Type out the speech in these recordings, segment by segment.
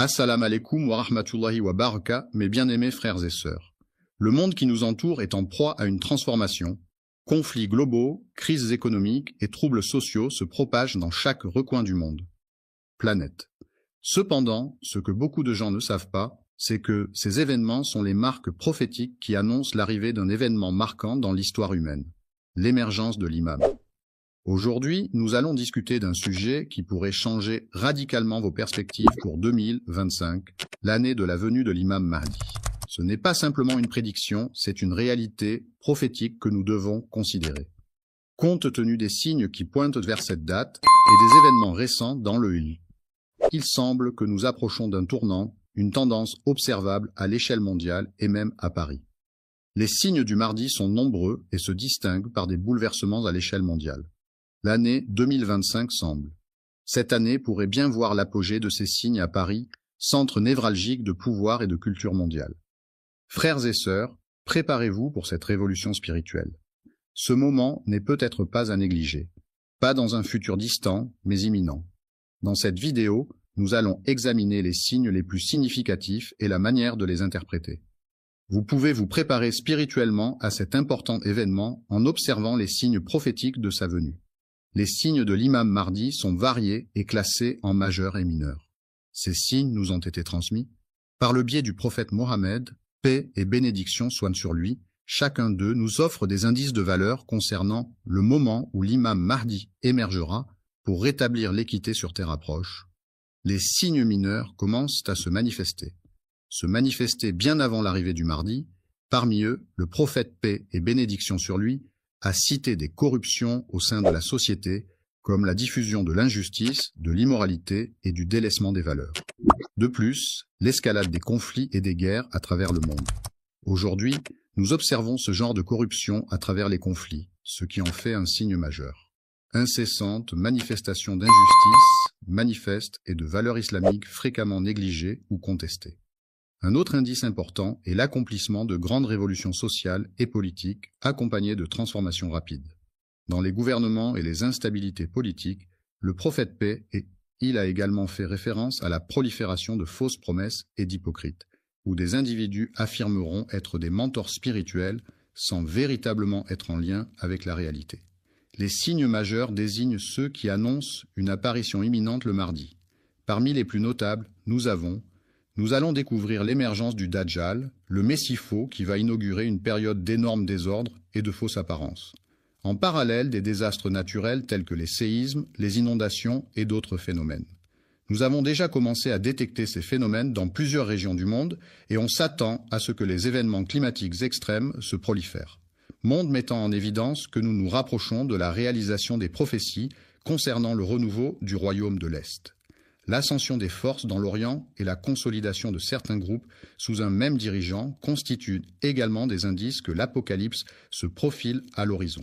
Assalamu alaikum wa rahmatullahi wa baraka, mes bien-aimés frères et sœurs. Le monde qui nous entoure est en proie à une transformation. Conflits globaux, crises économiques et troubles sociaux se propagent dans chaque recoin du monde. Planète. Cependant, ce que beaucoup de gens ne savent pas, c'est que ces événements sont les marques prophétiques qui annoncent l'arrivée d'un événement marquant dans l'histoire humaine, l'émergence de l'imam. Aujourd'hui, nous allons discuter d'un sujet qui pourrait changer radicalement vos perspectives pour 2025, l'année de la venue de l'imam Mahdi. Ce n'est pas simplement une prédiction, c'est une réalité prophétique que nous devons considérer. Compte tenu des signes qui pointent vers cette date et des événements récents dans le il semble que nous approchons d'un tournant, une tendance observable à l'échelle mondiale et même à Paris. Les signes du Mahdi sont nombreux et se distinguent par des bouleversements à l'échelle mondiale. L'année 2025 semble. Cette année pourrait bien voir l'apogée de ces signes à Paris, centre névralgique de pouvoir et de culture mondiale. Frères et sœurs, préparez-vous pour cette révolution spirituelle. Ce moment n'est peut-être pas à négliger, pas dans un futur distant, mais imminent. Dans cette vidéo, nous allons examiner les signes les plus significatifs et la manière de les interpréter. Vous pouvez vous préparer spirituellement à cet important événement en observant les signes prophétiques de sa venue. Les signes de l'imam Mahdi sont variés et classés en majeurs et mineurs. Ces signes nous ont été transmis par le biais du prophète Mohammed, paix et bénédiction soient sur lui. Chacun d'eux nous offre des indices de valeur concernant le moment où l'imam Mahdi émergera pour rétablir l'équité sur terre approche. Les signes mineurs commencent à se manifester bien avant l'arrivée du Mahdi. Parmi eux, le prophète paix et bénédiction sur lui a cité des corruptions au sein de la société, comme la diffusion de l'injustice, de l'immoralité et du délaissement des valeurs. De plus, l'escalade des conflits et des guerres à travers le monde. Aujourd'hui, nous observons ce genre de corruption à travers les conflits, ce qui en fait un signe majeur. Incessantes manifestations d'injustice, manifestes et de valeurs islamiques fréquemment négligées ou contestées. Un autre indice important est l'accomplissement de grandes révolutions sociales et politiques accompagnées de transformations rapides. Dans les gouvernements et les instabilités politiques, le prophète paix il a également fait référence à la prolifération de fausses promesses et d'hypocrites, où des individus affirmeront être des mentors spirituels sans véritablement être en lien avec la réalité. Les signes majeurs désignent ceux qui annoncent une apparition imminente le mardi. Parmi les plus notables, nous allons découvrir l'émergence du Dajjal, le Messie faux qui va inaugurer une période d'énormes désordres et de fausses apparences. En parallèle, des désastres naturels tels que les séismes, les inondations et d'autres phénomènes. Nous avons déjà commencé à détecter ces phénomènes dans plusieurs régions du monde et on s'attend à ce que les événements climatiques extrêmes se prolifèrent. Monde mettant en évidence que nous nous rapprochons de la réalisation des prophéties concernant le renouveau du royaume de l'Est. L'ascension des forces dans l'Orient et la consolidation de certains groupes sous un même dirigeant constituent également des indices que l'apocalypse se profile à l'horizon.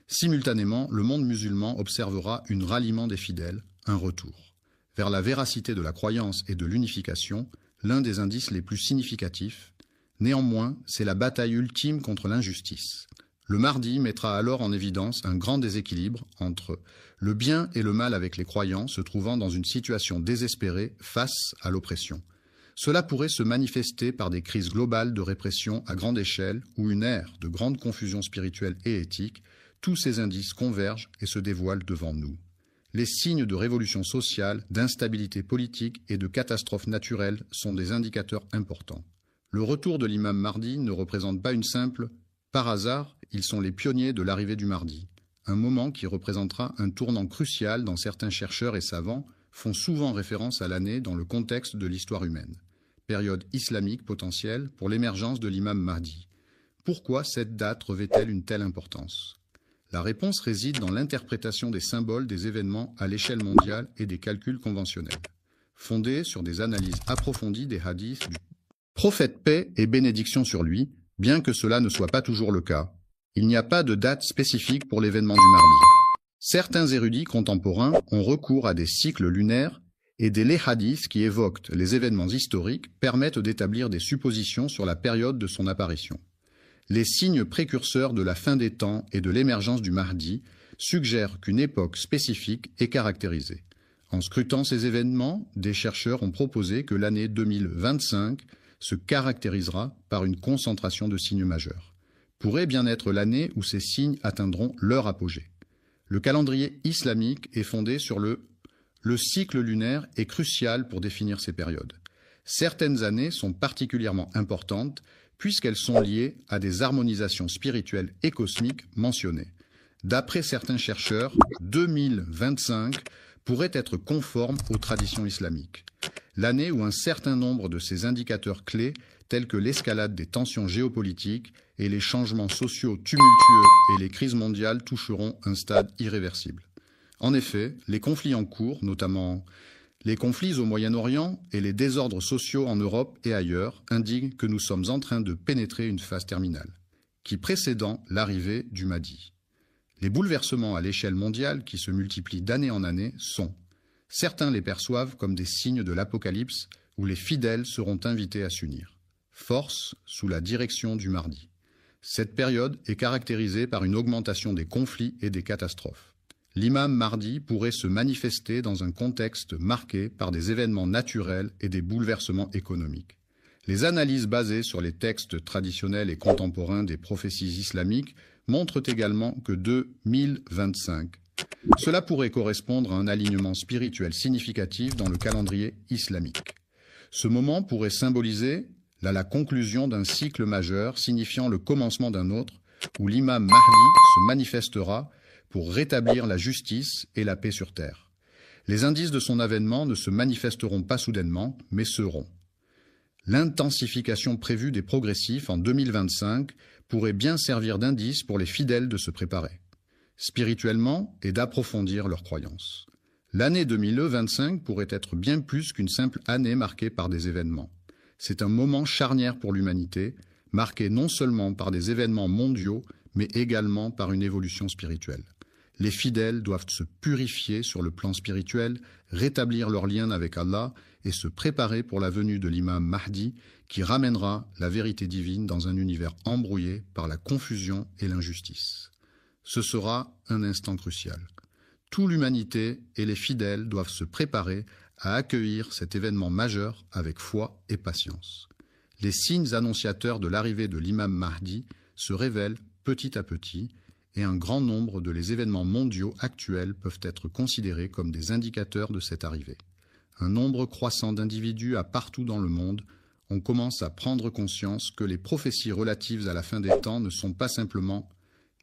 Simultanément, le monde musulman observera un ralliement des fidèles, un retour. Vers la véracité de la croyance et de l'unification, l'un des indices les plus significatifs. Néanmoins, c'est la bataille ultime contre l'injustice. Le Mahdi mettra alors en évidence un grand déséquilibre entre le bien et le mal avec les croyants se trouvant dans une situation désespérée face à l'oppression. Cela pourrait se manifester par des crises globales de répression à grande échelle ou une ère de grande confusion spirituelle et éthique. Tous ces indices convergent et se dévoilent devant nous. Les signes de révolution sociale, d'instabilité politique et de catastrophes naturelles sont des indicateurs importants. Le retour de l'imam Mahdi ne représente pas une simple par hasard, ils sont les pionniers de l'arrivée du Mahdi, un moment qui représentera un tournant crucial dont certains chercheurs et savants font souvent référence à l'année dans le contexte de l'histoire humaine. Période islamique potentielle pour l'émergence de l'imam Mahdi. Pourquoi cette date revêt-elle une telle importance ? La réponse réside dans l'interprétation des symboles des événements à l'échelle mondiale et des calculs conventionnels, fondés sur des analyses approfondies des hadiths du prophète paix et bénédiction sur lui, bien que cela ne soit pas toujours le cas. Il n'y a pas de date spécifique pour l'événement du Mahdi. Certains érudits contemporains ont recours à des cycles lunaires et les hadiths qui évoquent les événements historiques permettent d'établir des suppositions sur la période de son apparition. Les signes précurseurs de la fin des temps et de l'émergence du Mahdi suggèrent qu'une époque spécifique est caractérisée. En scrutant ces événements, des chercheurs ont proposé que l'année 2025 se caractérisera par une concentration de signes majeurs. Pourrait bien être l'année où ces signes atteindront leur apogée. Le calendrier islamique est fondé sur le cycle lunaire est crucial pour définir ces périodes. Certaines années sont particulièrement importantes puisqu'elles sont liées à des harmonisations spirituelles et cosmiques mentionnées. D'après certains chercheurs, 2025 pourrait être conforme aux traditions islamiques. L'année où un certain nombre de ces indicateurs clés, tels que l'escalade des tensions géopolitiques et les changements sociaux tumultueux et les crises mondiales, toucheront un stade irréversible. En effet, les conflits en cours, notamment les conflits au Moyen-Orient et les désordres sociaux en Europe et ailleurs, indiquent que nous sommes en train de pénétrer une phase terminale, qui précédant l'arrivée du Mahdi. Les bouleversements à l'échelle mondiale qui se multiplient d'année en année sont, certains les perçoivent comme des signes de l'apocalypse où les fidèles seront invités à s'unir. Force sous la direction du Mahdi. Cette période est caractérisée par une augmentation des conflits et des catastrophes. L'imam Mahdi pourrait se manifester dans un contexte marqué par des événements naturels et des bouleversements économiques. Les analyses basées sur les textes traditionnels et contemporains des prophéties islamiques montrent également que 2025, cela pourrait correspondre à un alignement spirituel significatif dans le calendrier islamique. Ce moment pourrait symboliser la conclusion d'un cycle majeur signifiant le commencement d'un autre, où l'imam Mahdi se manifestera pour rétablir la justice et la paix sur terre. Les indices de son avènement ne se manifesteront pas soudainement, mais seront. L'intensification prévue des progressifs en 2025 pourrait bien servir d'indice pour les fidèles de se préparer, spirituellement et d'approfondir leurs croyances. L'année 2025 pourrait être bien plus qu'une simple année marquée par des événements. C'est un moment charnière pour l'humanité, marqué non seulement par des événements mondiaux, mais également par une évolution spirituelle. Les fidèles doivent se purifier sur le plan spirituel, rétablir leur lien avec Allah et se préparer pour la venue de l'imam Mahdi qui ramènera la vérité divine dans un univers embrouillé par la confusion et l'injustice. Ce sera un instant crucial. Toute l'humanité et les fidèles doivent se préparer à accueillir cet événement majeur avec foi et patience. Les signes annonciateurs de l'arrivée de l'imam Mahdi se révèlent petit à petit et un grand nombre de les événements mondiaux actuels peuvent être considérés comme des indicateurs de cette arrivée. Un nombre croissant d'individus partout dans le monde, on commence à prendre conscience que les prophéties relatives à la fin des temps ne sont pas simplement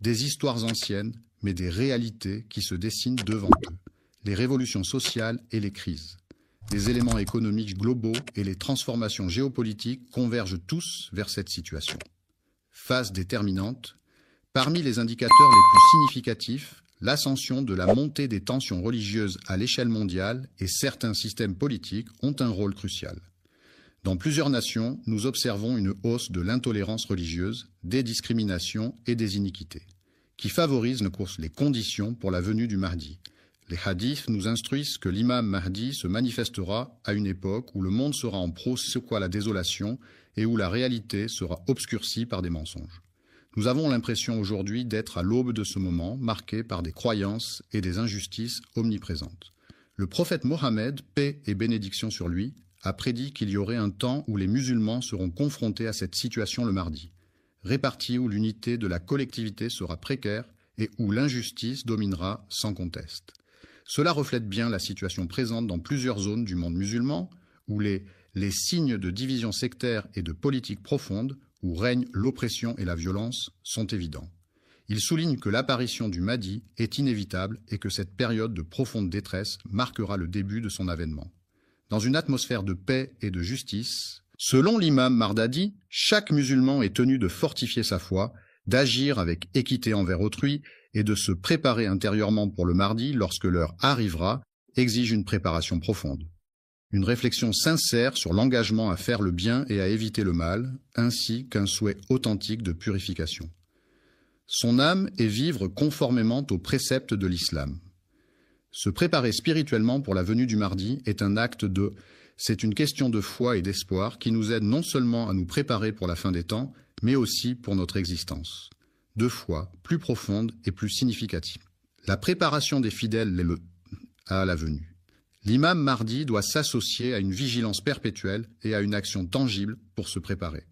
des histoires anciennes, mais des réalités qui se dessinent devant eux. Les révolutions sociales et les crises. Les éléments économiques globaux et les transformations géopolitiques convergent tous vers cette situation. Phase déterminante. Parmi les indicateurs les plus significatifs, l'ascension de la montée des tensions religieuses à l'échelle mondiale et certains systèmes politiques ont un rôle crucial. Dans plusieurs nations, nous observons une hausse de l'intolérance religieuse, des discriminations et des iniquités, qui favorisent les conditions pour la venue du Mahdi. Les hadiths nous instruisent que l'imam Mahdi se manifestera à une époque où le monde sera en proie à la désolation et où la réalité sera obscurcie par des mensonges. Nous avons l'impression aujourd'hui d'être à l'aube de ce moment, marqué par des croyances et des injustices omniprésentes. Le prophète Mohammed, paix et bénédiction sur lui, a prédit qu'il y aurait un temps où les musulmans seront confrontés à cette situation le mardi, répartis où l'unité de la collectivité sera précaire et où l'injustice dominera sans conteste. Cela reflète bien la situation présente dans plusieurs zones du monde musulman, où les signes de division sectaire et de politique profonde, où règne l'oppression et la violence, sont évidents. Il souligne que l'apparition du Mahdi est inévitable et que cette période de profonde détresse marquera le début de son avènement. Dans une atmosphère de paix et de justice, selon l'imam Mardadi, chaque musulman est tenu de fortifier sa foi, d'agir avec équité envers autrui et de se préparer intérieurement pour le Mahdi lorsque l'heure arrivera, exige une préparation profonde. Une réflexion sincère sur l'engagement à faire le bien et à éviter le mal, ainsi qu'un souhait authentique de purification. Son âme est vivre conformément aux préceptes de l'islam. Se préparer spirituellement pour la venue du Mahdi est un acte c'est une question de foi et d'espoir qui nous aide non seulement à nous préparer pour la fin des temps, mais aussi pour notre existence. De foi plus profonde et plus significative. La préparation des fidèles à la venue. L'imam Mahdi doit s'associer à une vigilance perpétuelle et à une action tangible pour se préparer.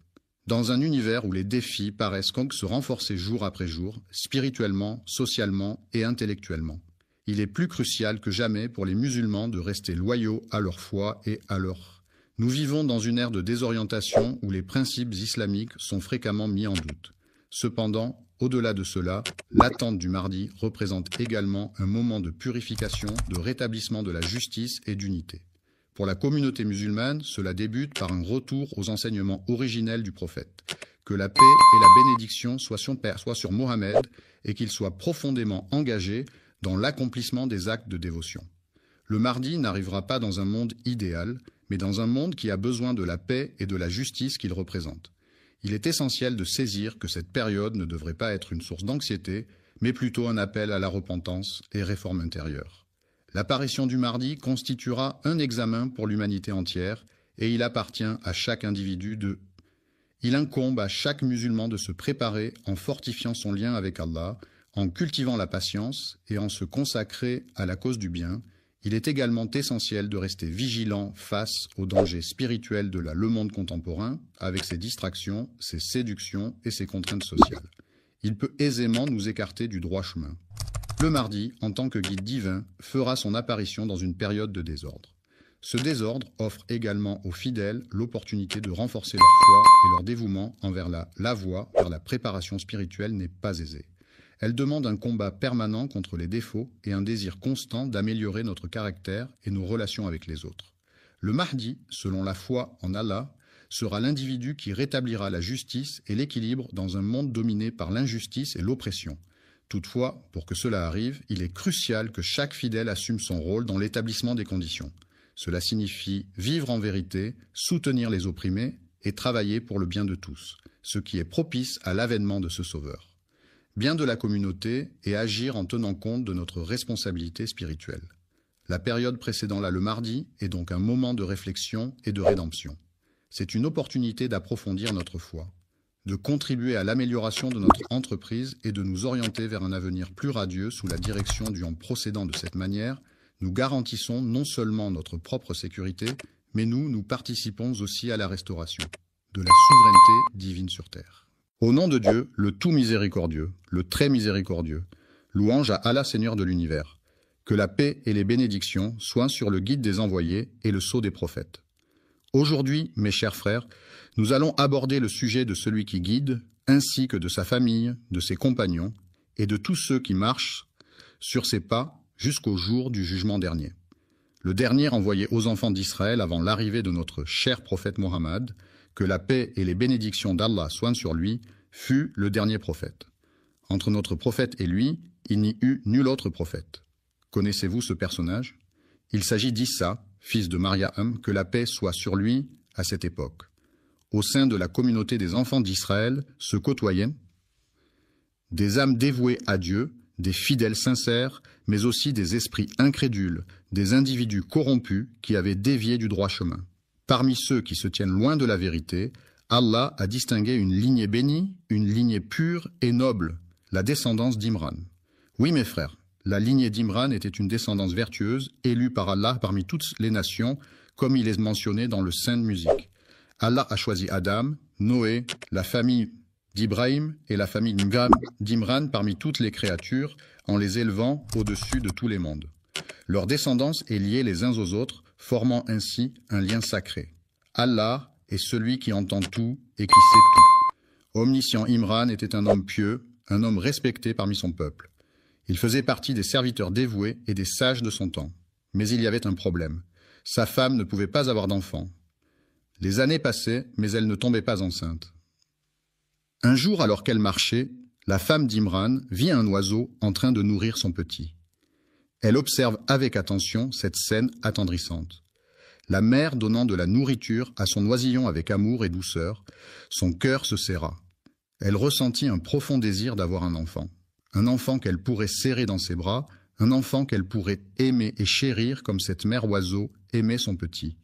Dans un univers où les défis paraissent se renforcer jour après jour, spirituellement, socialement et intellectuellement, il est plus crucial que jamais pour les musulmans de rester loyaux à leur foi et à leur. Nous vivons dans une ère de désorientation où les principes islamiques sont fréquemment mis en doute. Cependant, au-delà de cela, l'attente du mardi représente également un moment de purification, de rétablissement de la justice et d'unité. Pour la communauté musulmane, cela débute par un retour aux enseignements originels du prophète. Que la paix et la bénédiction soient sur Mohammed et qu'il soit profondément engagé dans l'accomplissement des actes de dévotion. Le mardi n'arrivera pas dans un monde idéal, mais dans un monde qui a besoin de la paix et de la justice qu'il représente. Il est essentiel de saisir que cette période ne devrait pas être une source d'anxiété, mais plutôt un appel à la repentance et réforme intérieure. L'apparition du mardi constituera un examen pour l'humanité entière, et il appartient à chaque individu de. Il incombe à chaque musulman de se préparer en fortifiant son lien avec Allah, en cultivant la patience et en se consacrer à la cause du bien. Il est également essentiel de rester vigilant face aux dangers spirituels de le monde contemporain, avec ses distractions, ses séductions et ses contraintes sociales. Il peut aisément nous écarter du droit chemin. Le mardi, en tant que guide divin, fera son apparition dans une période de désordre. Ce désordre offre également aux fidèles l'opportunité de renforcer leur foi et leur dévouement envers la voie vers la préparation spirituelle n'est pas aisée. Elle demande un combat permanent contre les défauts et un désir constant d'améliorer notre caractère et nos relations avec les autres. Le Mahdi, selon la foi en Allah, sera l'individu qui rétablira la justice et l'équilibre dans un monde dominé par l'injustice et l'oppression. Toutefois, pour que cela arrive, il est crucial que chaque fidèle assume son rôle dans l'établissement des conditions. Cela signifie vivre en vérité, soutenir les opprimés et travailler pour le bien de tous, ce qui est propice à l'avènement de ce sauveur. Bien de la communauté et agir en tenant compte de notre responsabilité spirituelle. La période précédant le mardi est donc un moment de réflexion et de rédemption. C'est une opportunité d'approfondir notre foi, de contribuer à l'amélioration de notre entreprise et de nous orienter vers un avenir plus radieux sous la direction en procédant de cette manière, nous garantissons non seulement notre propre sécurité, mais nous participons aussi à la restauration de la souveraineté divine sur terre. Au nom de Dieu, le tout miséricordieux, le très miséricordieux, louange à Allah Seigneur de l'univers, que la paix et les bénédictions soient sur le guide des envoyés et le sceau des prophètes. Aujourd'hui, mes chers frères, nous allons aborder le sujet de celui qui guide, ainsi que de sa famille, de ses compagnons, et de tous ceux qui marchent sur ses pas jusqu'au jour du jugement dernier. Le dernier envoyé aux enfants d'Israël avant l'arrivée de notre cher prophète Mohammed, que la paix et les bénédictions d'Allah soient sur lui, fut le dernier prophète. Entre notre prophète et lui, il n'y eut nul autre prophète. Connaissez-vous ce personnage? Il s'agit d'Issa, fils de Mariam, que la paix soit sur lui à cette époque. Au sein de la communauté des enfants d'Israël se côtoyaient des âmes dévouées à Dieu, des fidèles sincères, mais aussi des esprits incrédules, des individus corrompus qui avaient dévié du droit chemin. Parmi ceux qui se tiennent loin de la vérité, Allah a distingué une lignée bénie, une lignée pure et noble, la descendance d'Imran. Oui, mes frères, la lignée d'Imran était une descendance vertueuse, élue par Allah parmi toutes les nations, comme il est mentionné dans le Saint de musique. Allah a choisi Adam, Noé, la famille d'Ibrahim et la famille d'Imran parmi toutes les créatures, en les élevant au-dessus de tous les mondes. Leur descendance est liée les uns aux autres, formant ainsi un lien sacré. Allah est celui qui entend tout et qui sait tout. Omniscient Imran était un homme pieux, un homme respecté parmi son peuple. Il faisait partie des serviteurs dévoués et des sages de son temps. Mais il y avait un problème. Sa femme ne pouvait pas avoir d'enfant. Les années passaient, mais elle ne tombait pas enceinte. Un jour, alors qu'elle marchait, la femme d'Imran vit un oiseau en train de nourrir son petit. Elle observe avec attention cette scène attendrissante. La mère donnant de la nourriture à son oisillon avec amour et douceur, son cœur se serra. Elle ressentit un profond désir d'avoir un enfant qu'elle pourrait serrer dans ses bras, un enfant qu'elle pourrait aimer et chérir comme cette mère oiseau aimait son petit.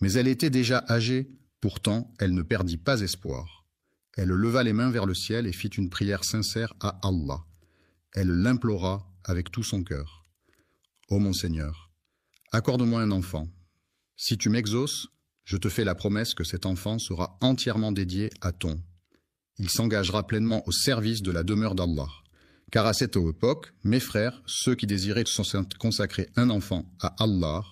Mais elle était déjà âgée, pourtant elle ne perdit pas espoir. Elle leva les mains vers le ciel et fit une prière sincère à Allah. Elle l'implora avec tout son cœur. Ô mon Seigneur, accorde-moi un enfant. Si tu m'exauces, je te fais la promesse que cet enfant sera entièrement dédié à ton. Il s'engagera pleinement au service de la demeure d'Allah. Car à cette époque, mes frères, ceux qui désiraient consacrer un enfant à Allah,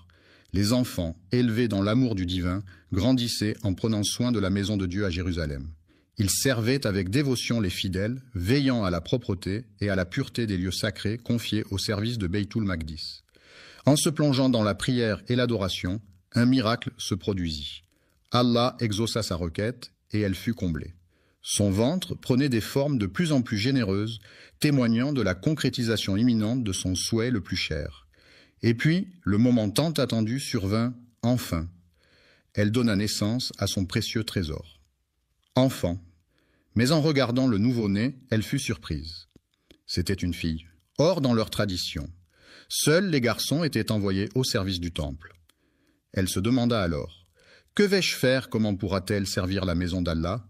les enfants, élevés dans l'amour du divin, grandissaient en prenant soin de la maison de Dieu à Jérusalem. Ils servaient avec dévotion les fidèles, veillant à la propreté et à la pureté des lieux sacrés confiés au service de Beytul Maqdis. En se plongeant dans la prière et l'adoration, un miracle se produisit. Allah exauça sa requête et elle fut comblée. Son ventre prenait des formes de plus en plus généreuses, témoignant de la concrétisation imminente de son souhait le plus cher. Et puis, le moment tant attendu survint enfin. Elle donna naissance à son précieux trésor. Enfant. Mais en regardant le nouveau-né, elle fut surprise. C'était une fille. Or, dans leur tradition, seuls les garçons étaient envoyés au service du temple. Elle se demanda alors, « Que vais-je faire? Comment pourra-t-elle servir la maison d'Allah ?»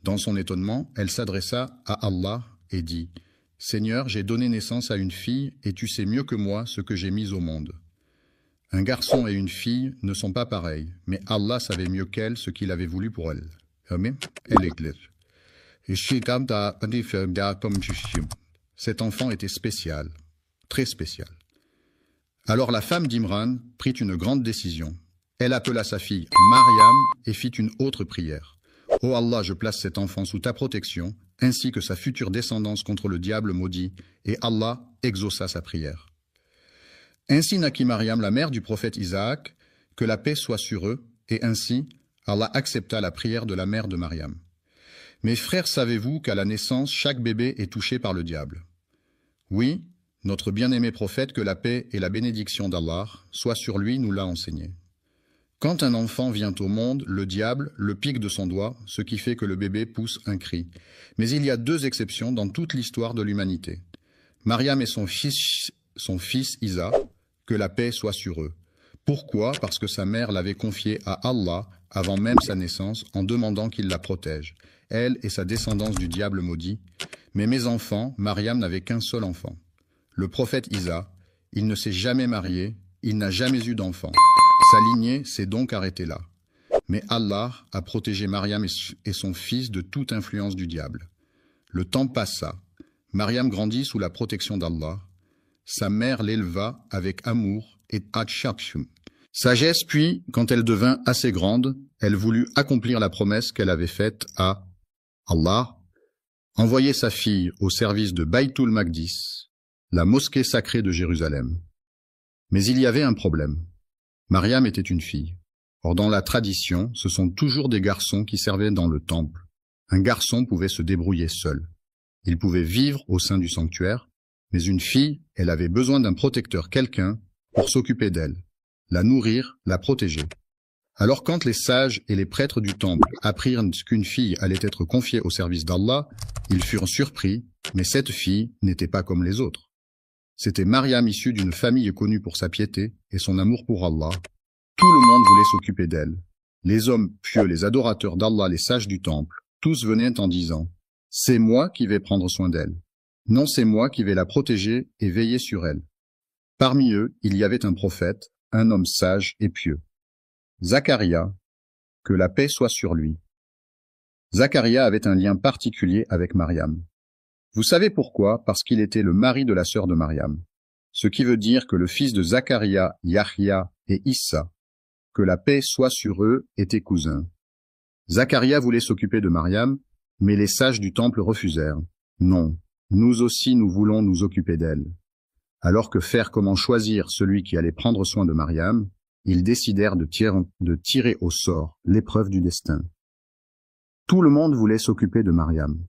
Dans son étonnement, elle s'adressa à Allah et dit, « Seigneur, j'ai donné naissance à une fille et tu sais mieux que moi ce que j'ai mis au monde. » Un garçon et une fille ne sont pas pareils, mais Allah savait mieux qu'elle ce qu'il avait voulu pour elle. Cet enfant était spécial, très spécial. Alors la femme d'Imran prit une grande décision. Elle appela sa fille Mariam et fit une autre prière. « Ô Allah, je place cet enfant sous ta protection, ainsi que sa future descendance contre le diable maudit. » Et Allah exauça sa prière. Ainsi naquit Mariam, la mère du prophète Isaac, que la paix soit sur eux, et ainsi Allah accepta la prière de la mère de Mariam. Mes frères, savez-vous qu'à la naissance, chaque bébé est touché par le diable? Oui, notre bien-aimé prophète, que la paix et la bénédiction d'Allah soient sur lui, nous l'a enseigné. Quand un enfant vient au monde, le diable le pique de son doigt, ce qui fait que le bébé pousse un cri. Mais il y a deux exceptions dans toute l'histoire de l'humanité. Mariam et son fils Isa, que la paix soit sur eux. Pourquoi? Parce que sa mère l'avait confiée à Allah avant même sa naissance, en demandant qu'il la protège, elle et sa descendance du diable maudit. Mais mes enfants, Mariam n'avait qu'un seul enfant. Le prophète Isa, il ne s'est jamais marié, il n'a jamais eu d'enfant. Sa lignée s'est donc arrêtée là. Mais Allah a protégé Mariam et son fils de toute influence du diable. Le temps passa. Mariam grandit sous la protection d'Allah. Sa mère l'éleva avec amour et atchapshum. Sagesse, puis, quand elle devint assez grande, elle voulut accomplir la promesse qu'elle avait faite à Allah, envoyer sa fille au service de Beytul Maqdis, la mosquée sacrée de Jérusalem. Mais il y avait un problème. Mariam était une fille. Or, dans la tradition, ce sont toujours des garçons qui servaient dans le temple. Un garçon pouvait se débrouiller seul. Il pouvait vivre au sein du sanctuaire, mais une fille, elle avait besoin d'un protecteur, quelqu'un, pour s'occuper d'elle, la nourrir, la protéger. Alors quand les sages et les prêtres du temple apprirent qu'une fille allait être confiée au service d'Allah, ils furent surpris, mais cette fille n'était pas comme les autres. C'était Mariam, issue d'une famille connue pour sa piété et son amour pour Allah. Tout le monde voulait s'occuper d'elle. Les hommes pieux, les adorateurs d'Allah, les sages du temple, tous venaient en disant « C'est moi qui vais prendre soin d'elle. Non, c'est moi qui vais la protéger et veiller sur elle. » Parmi eux, il y avait un prophète, un homme sage et pieux. Zacharia, que la paix soit sur lui. Zacharia avait un lien particulier avec Mariam. Vous savez pourquoi? Parce qu'il était le mari de la sœur de Mariam. Ce qui veut dire que le fils de Zacharia, Yahya et Issa, que la paix soit sur eux, étaient cousins. Zacharia voulait s'occuper de Mariam, mais les sages du temple refusèrent. Non, nous aussi nous voulons nous occuper d'elle. Alors que faire comment choisir celui qui allait prendre soin de Mariam, ils décidèrent de tirer au sort l'épreuve du destin. Tout le monde voulait s'occuper de Mariam.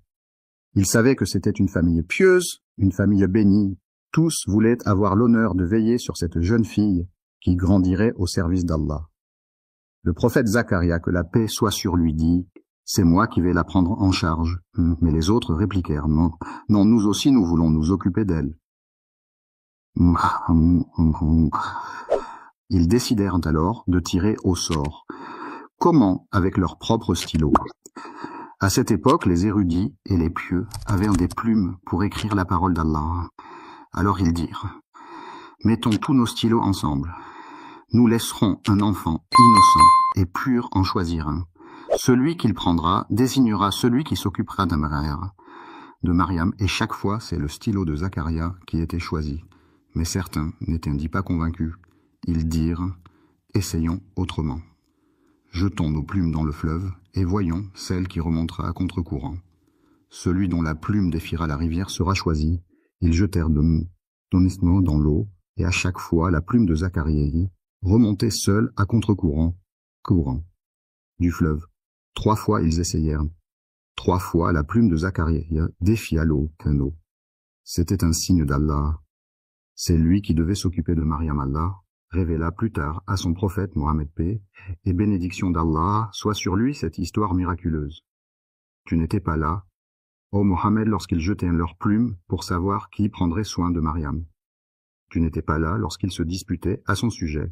Ils savaient que c'était une famille pieuse, une famille bénie. Tous voulaient avoir l'honneur de veiller sur cette jeune fille qui grandirait au service d'Allah. Le prophète Zacharia, que la paix soit sur lui, dit « C'est moi qui vais la prendre en charge. » Mais les autres répliquèrent « Non, non, nous aussi nous voulons nous occuper d'elle. » Ils décidèrent alors de tirer au sort. Comment? Avec leurs propres stylos. À cette époque, les érudits et les pieux avaient des plumes pour écrire la parole d'Allah. Alors ils dirent « Mettons tous nos stylos ensemble. Nous laisserons un enfant innocent et pur en choisir un. Celui qu'il prendra désignera celui qui s'occupera de Mariam, et chaque fois c'est le stylo de Zacharia qui était choisi. Mais certains n'étaient pas convaincus. Ils dirent « Essayons autrement. Jetons nos plumes dans le fleuve et voyons celle qui remontera à contre-courant. Celui dont la plume défiera la rivière sera choisi. » Ils jetèrent honnêtement dans l'eau, et à chaque fois la plume de Zacharia remontait seule à contre-courant du fleuve. 3 fois ils essayèrent. 3 fois la plume de Zacharia défia l'eau qu'un eau. C'était un signe d'Allah. C'est lui qui devait s'occuper de Mariam. Allah révéla plus tard à son prophète Mohammed paix et bénédiction d'Allah soit sur lui cette histoire miraculeuse. Tu n'étais pas là, ô Mohammed, lorsqu'ils jetaient leurs plumes pour savoir qui prendrait soin de Mariam. Tu n'étais pas là lorsqu'ils se disputaient à son sujet.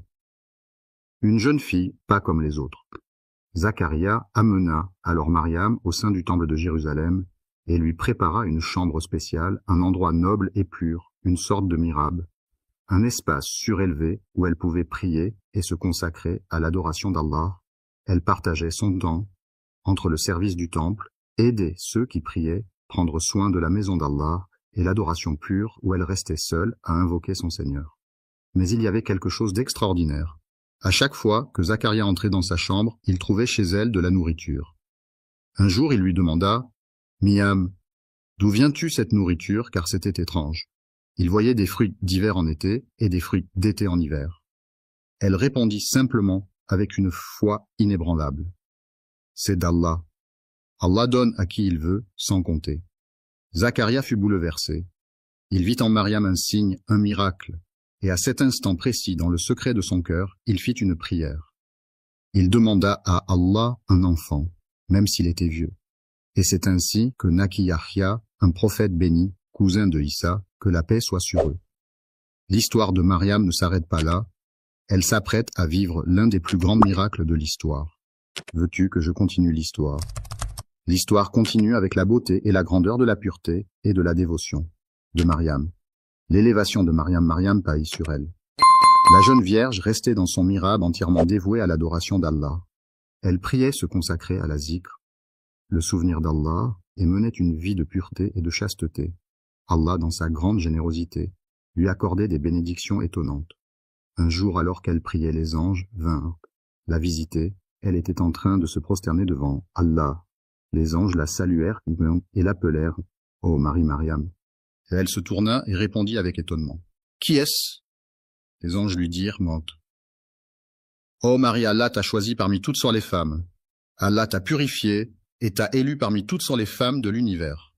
Une jeune fille, pas comme les autres. Zacharia amena alors Mariam au sein du temple de Jérusalem et lui prépara une chambre spéciale, un endroit noble et pur, une sorte de mihrab, un espace surélevé où elle pouvait prier et se consacrer à l'adoration d'Allah. Elle partageait son temps entre le service du temple, aider ceux qui priaient, prendre soin de la maison d'Allah et l'adoration pure où elle restait seule à invoquer son Seigneur. Mais il y avait quelque chose d'extraordinaire. À chaque fois que Zacharia entrait dans sa chambre, il trouvait chez elle de la nourriture. Un jour, il lui demanda « Miam, d'où viens-tu cette nourriture, car c'était étrange ?» Il voyait des fruits d'hiver en été et des fruits d'été en hiver. Elle répondit simplement avec une foi inébranlable. « C'est d'Allah. Allah donne à qui il veut, sans compter. » Zacharia fut bouleversé. Il vit en Mariam un signe, un miracle, et à cet instant précis, dans le secret de son cœur, il fit une prière. Il demanda à Allah un enfant, même s'il était vieux. Et c'est ainsi que naquit Yahya, un prophète béni, cousin de Issa, que la paix soit sur eux. L'histoire de Mariam ne s'arrête pas là, elle s'apprête à vivre l'un des plus grands miracles de l'histoire. Veux-tu que je continue l'histoire? L'histoire continue avec la beauté et la grandeur de la pureté et de la dévotion de Mariam. L'élévation de Mariam pâlit sur elle. La jeune vierge restait dans son mihrab entièrement dévouée à l'adoration d'Allah. Elle priait se consacrer à la zikr, le souvenir d'Allah, et menait une vie de pureté et de chasteté. Allah, dans sa grande générosité, lui accordait des bénédictions étonnantes. Un jour, alors qu'elle priait, les anges vinrent la visiter. Elle était en train de se prosterner devant Allah. Les anges la saluèrent et l'appelèrent « Ô Marie Mariam ». Et elle se tourna et répondit avec étonnement. « Qui est-ce » Les anges lui dirent, monte. « Ô Marie, Allah t'a choisie parmi toutes les femmes. Allah t'a purifiée et t'a élue parmi toutes les femmes de l'univers.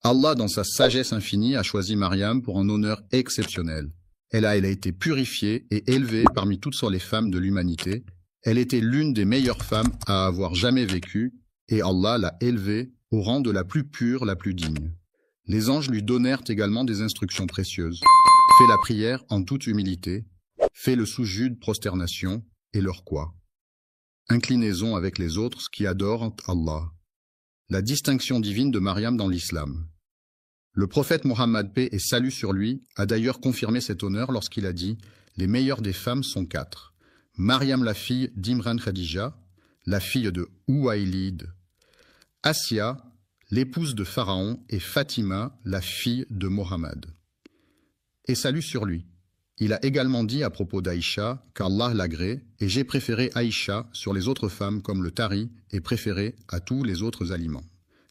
Allah, dans sa sagesse infinie, a choisi Mariam pour un honneur exceptionnel. Elle a été purifiée et élevée parmi toutes les femmes de l'humanité. Elle était l'une des meilleures femmes à avoir jamais vécu, et Allah l'a élevée au rang de la plus pure, la plus digne. Les anges lui donnèrent également des instructions précieuses. Fais la prière en toute humilité, fais le sujoud prosternation, et leur quoi? Inclinaison avec les autres qui adorent Allah. La distinction divine de Mariam dans l'islam. Le prophète Mohammed paix et salut sur lui a d'ailleurs confirmé cet honneur lorsqu'il a dit « Les meilleures des femmes sont 4. Mariam la fille d'Imran Khadija, la fille de Ouailid, Assia, l'épouse de Pharaon, et Fatima, la fille de Mohammed. Et salut sur lui. Il a également dit à propos d'Aïcha qu'Allah l'agrée, et j'ai préféré Aïcha sur les autres femmes comme le tari est préféré à tous les autres aliments.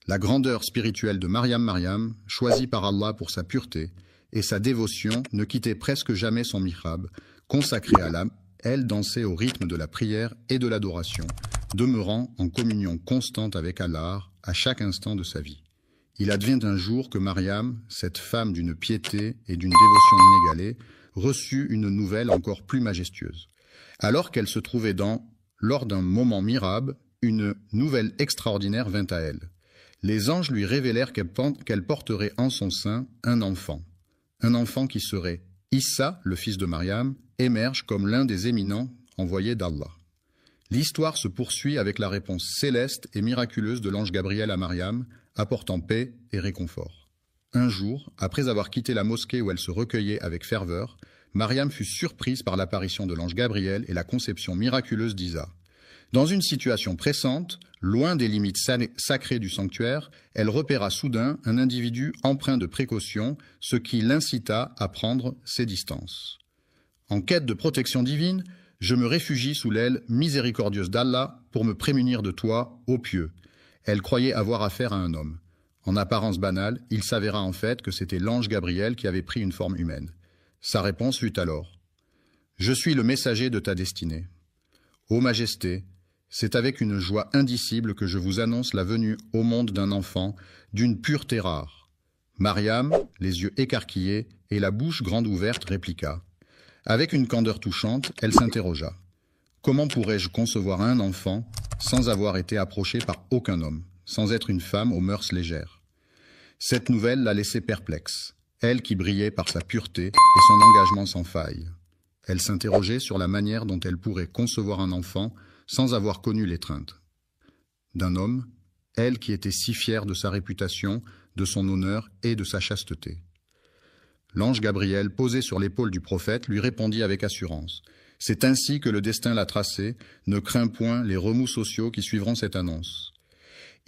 La grandeur spirituelle de Mariam, choisie par Allah pour sa pureté et sa dévotion, ne quittait presque jamais son mihrab, consacré à l'âme. Elle dansait au rythme de la prière et de l'adoration, demeurant en communion constante avec Allah à chaque instant de sa vie. Il advint un jour que Mariam, cette femme d'une piété et d'une dévotion inégalée, reçut une nouvelle encore plus majestueuse. Alors qu'elle se trouvait lors d'un moment mihrab, une nouvelle extraordinaire vint à elle. Les anges lui révélèrent qu'elle porterait en son sein un enfant qui serait Issa, le fils de Mariam, émerge comme l'un des éminents envoyés d'Allah. L'histoire se poursuit avec la réponse céleste et miraculeuse de l'ange Gabriel à Mariam, apportant paix et réconfort. Un jour, après avoir quitté la mosquée où elle se recueillait avec ferveur, Mariam fut surprise par l'apparition de l'ange Gabriel et la conception miraculeuse d'Isa. Dans une situation pressante, loin des limites sacrées du sanctuaire, elle repéra soudain un individu empreint de précaution, ce qui l'incita à prendre ses distances. En quête de protection divine, je me réfugie sous l'aile miséricordieuse d'Allah pour me prémunir de toi, ô pieux. Elle croyait avoir affaire à un homme. En apparence banale, il s'avéra en fait que c'était l'ange Gabriel qui avait pris une forme humaine. Sa réponse fut alors « Je suis le messager de ta destinée. Ô Majesté, c'est avec une joie indicible que je vous annonce la venue au monde d'un enfant d'une pureté rare. » Mariam, les yeux écarquillés et la bouche grande ouverte, répliqua. Avec une candeur touchante, elle s'interrogea. Comment pourrais-je concevoir un enfant sans avoir été approchée par aucun homme, sans être une femme aux mœurs légères? Cette nouvelle la laissait perplexe, elle qui brillait par sa pureté et son engagement sans faille. Elle s'interrogeait sur la manière dont elle pourrait concevoir un enfant sans avoir connu l'étreinte d'un homme, elle qui était si fière de sa réputation, de son honneur et de sa chasteté. L'ange Gabriel, posé sur l'épaule du prophète, lui répondit avec assurance. C'est ainsi que le destin l'a tracé, ne crains point les remous sociaux qui suivront cette annonce.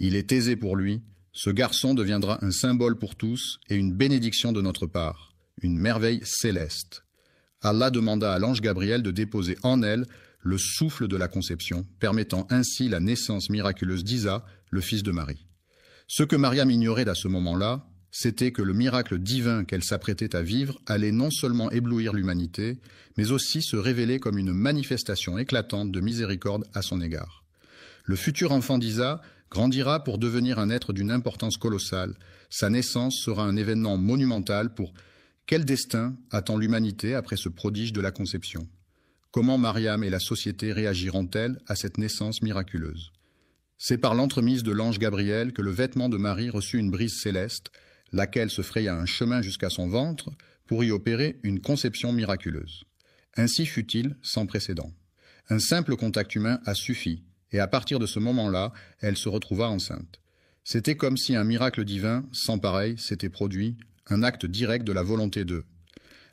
Il est aisé pour lui, ce garçon deviendra un symbole pour tous et une bénédiction de notre part, une merveille céleste. Allah demanda à l'ange Gabriel de déposer en elle le souffle de la conception, permettant ainsi la naissance miraculeuse d'Isa, le fils de Marie. Ce que Mariam ignorait à ce moment-là, c'était que le miracle divin qu'elle s'apprêtait à vivre allait non seulement éblouir l'humanité, mais aussi se révéler comme une manifestation éclatante de miséricorde à son égard. Le futur enfant d'Isa grandira pour devenir un être d'une importance colossale. Sa naissance sera un événement monumental pour quel destin attend l'humanité après ce prodige de la conception? Comment Mariam et la société réagiront-elles à cette naissance miraculeuse? C'est par l'entremise de l'ange Gabriel que le vêtement de Marie reçut une brise céleste, laquelle se fraya un chemin jusqu'à son ventre pour y opérer une conception miraculeuse. Ainsi fut-il sans précédent. Un simple contact humain a suffi, et à partir de ce moment-là, elle se retrouva enceinte. C'était comme si un miracle divin, sans pareil, s'était produit, un acte direct de la volonté de.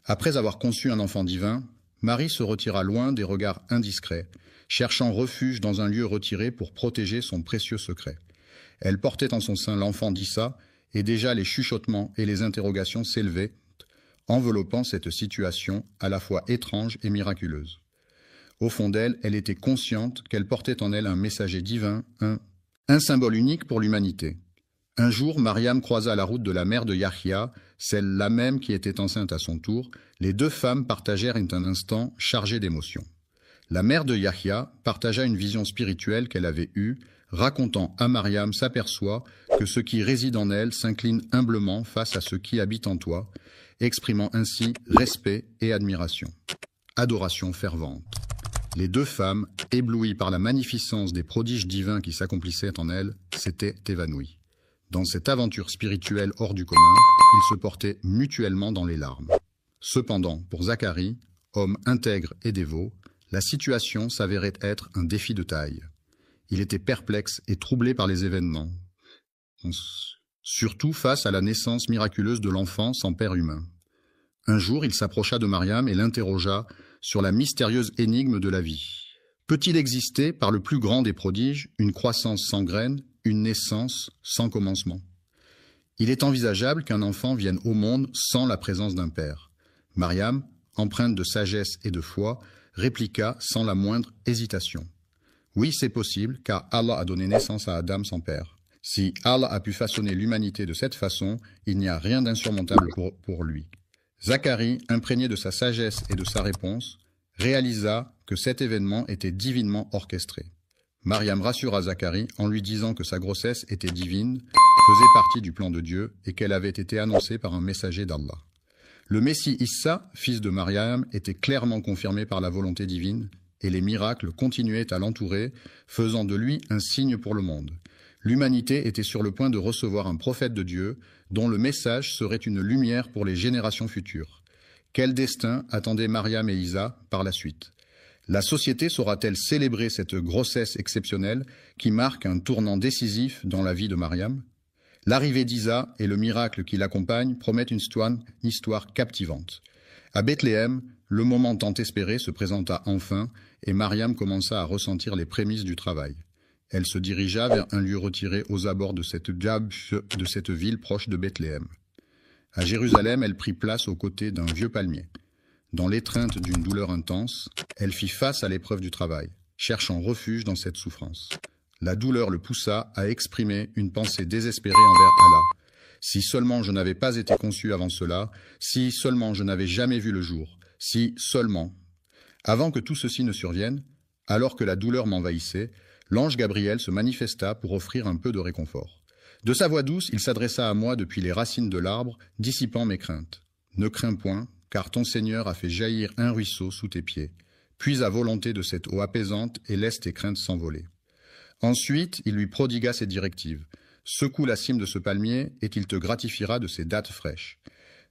Après avoir conçu un enfant divin, Marie se retira loin des regards indiscrets, cherchant refuge dans un lieu retiré pour protéger son précieux secret. Elle portait en son sein l'enfant d'Issa, et déjà les chuchotements et les interrogations s'élevaient, enveloppant cette situation à la fois étrange et miraculeuse. Au fond d'elle, elle était consciente qu'elle portait en elle un messager divin, un symbole unique pour l'humanité. Un jour, Mariam croisa la route de la mère de Yahya, celle-là même qui était enceinte à son tour. Les deux femmes partagèrent un instant chargé d'émotions. La mère de Yahya partagea une vision spirituelle qu'elle avait eue, racontant à Mariam s'aperçoit que ce qui réside en elle s'incline humblement face à ce qui habite en toi, exprimant ainsi respect et admiration. Adoration fervente. Les deux femmes, éblouies par la magnificence des prodiges divins qui s'accomplissaient en elles, s'étaient évanouies. Dans cette aventure spirituelle hors du commun, ils se portaient mutuellement dans les larmes. Cependant, pour Zacharie, homme intègre et dévot, la situation s'avérait être un défi de taille. Il était perplexe et troublé par les événements, surtout face à la naissance miraculeuse de l'enfant sans père humain. Un jour, il s'approcha de Mariam et l'interrogea sur la mystérieuse énigme de la vie. Peut-il exister, par le plus grand des prodiges, une croissance sans graine, une naissance sans commencement? Il est envisageable qu'un enfant vienne au monde sans la présence d'un père. Mariam, empreinte de sagesse et de foi, répliqua sans la moindre hésitation. Oui, c'est possible, car Allah a donné naissance à Adam sans père. Si Allah a pu façonner l'humanité de cette façon, il n'y a rien d'insurmontable pour lui. Zacharie, imprégné de sa sagesse et de sa réponse, réalisa que cet événement était divinement orchestré. Mariam rassura Zacharie en lui disant que sa grossesse était divine, faisait partie du plan de Dieu et qu'elle avait été annoncée par un messager d'Allah. Le Messie Issa, fils de Mariam, était clairement confirmé par la volonté divine et les miracles continuaient à l'entourer, faisant de lui un signe pour le monde. L'humanité était sur le point de recevoir un prophète de Dieu dont le message serait une lumière pour les générations futures. Quel destin attendaient Mariam et Isa par la suite? La société saura-t-elle célébrer cette grossesse exceptionnelle qui marque un tournant décisif dans la vie de Mariam? L'arrivée d'Isa et le miracle qui l'accompagne promettent une histoire captivante. À Bethléem, Le moment tant espéré se présenta enfin, et Mariam commença à ressentir les prémices du travail. Elle se dirigea vers un lieu retiré aux abords de cette ville proche de Bethléem. À Jérusalem, elle prit place aux côtés d'un vieux palmier. Dans l'étreinte d'une douleur intense, elle fit face à l'épreuve du travail, cherchant refuge dans cette souffrance. La douleur le poussa à exprimer une pensée désespérée envers Allah. Si seulement je n'avais pas été conçu avant cela, si seulement je n'avais jamais vu le jour, si seulement. Avant que tout ceci ne survienne, alors que la douleur m'envahissait, l'ange Gabriel se manifesta pour offrir un peu de réconfort. De sa voix douce, il s'adressa à moi depuis les racines de l'arbre, dissipant mes craintes. « Ne crains point, car ton Seigneur a fait jaillir un ruisseau sous tes pieds. Puis à volonté de cette eau apaisante et laisse tes craintes s'envoler. » Ensuite, il lui prodigua ses directives. « Secoue la cime de ce palmier et il te gratifiera de ses dattes fraîches. »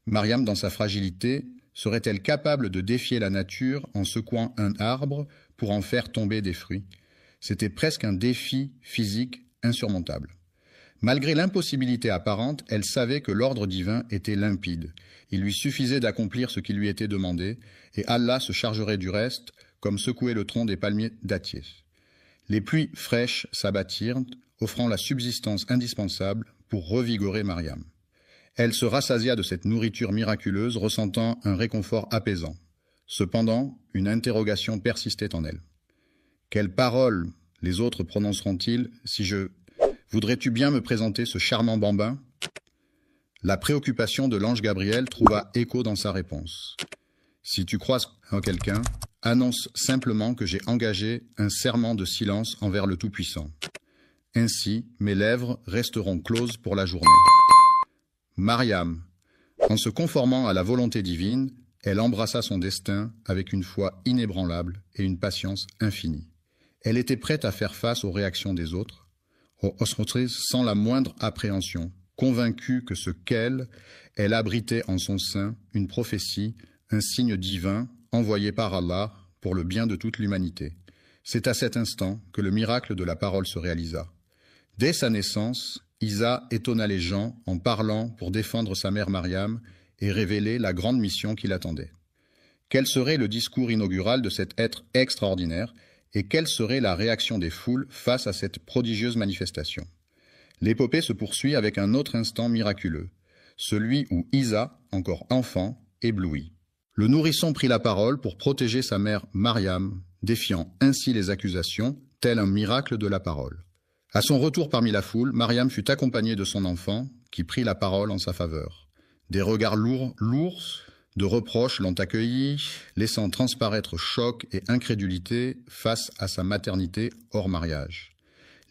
Mariam, dans sa fragilité, serait-elle capable de défier la nature en secouant un arbre pour en faire tomber des fruits? C'était presque un défi physique insurmontable. Malgré l'impossibilité apparente, elle savait que l'ordre divin était limpide. Il lui suffisait d'accomplir ce qui lui était demandé, et Allah se chargerait du reste, comme secouer le tronc des palmiers dattiers. Les pluies fraîches s'abattirent, offrant la subsistance indispensable pour revigorer Mariam. Elle se rassasia de cette nourriture miraculeuse, ressentant un réconfort apaisant. Cependant, une interrogation persistait en elle. Quelles paroles les autres prononceront-ils si je... Voudrais-tu bien me présenter ce charmant bambin? La préoccupation de l'ange Gabriel trouva écho dans sa réponse. Si tu croises en quelqu'un, annonce simplement que j'ai engagé un serment de silence envers le Tout-Puissant. Ainsi, mes lèvres resteront closes pour la journée. Mariam, en se conformant à la volonté divine, elle embrassa son destin avec une foi inébranlable et une patience infinie. Elle était prête à faire face aux réactions des autres, sans la moindre appréhension, convaincue que ce qu'elle abritait en son sein une prophétie, un signe divin envoyé par Allah pour le bien de toute l'humanité. C'est à cet instant que le miracle de la parole se réalisa. Dès sa naissance, Isa étonna les gens en parlant pour défendre sa mère Mariam et révéler la grande mission qui l'attendait. Quel serait le discours inaugural de cet être extraordinaire et quelle serait la réaction des foules face à cette prodigieuse manifestation? L'épopée se poursuit avec un autre instant miraculeux, celui où Isa, encore enfant, éblouit. Le nourrisson prit la parole pour protéger sa mère Mariam, défiant ainsi les accusations, tel un miracle de la parole. À son retour parmi la foule, Mariam fut accompagnée de son enfant, qui prit la parole en sa faveur. Des regards lourds de reproches l'ont accueilli, laissant transparaître choc et incrédulité face à sa maternité hors mariage.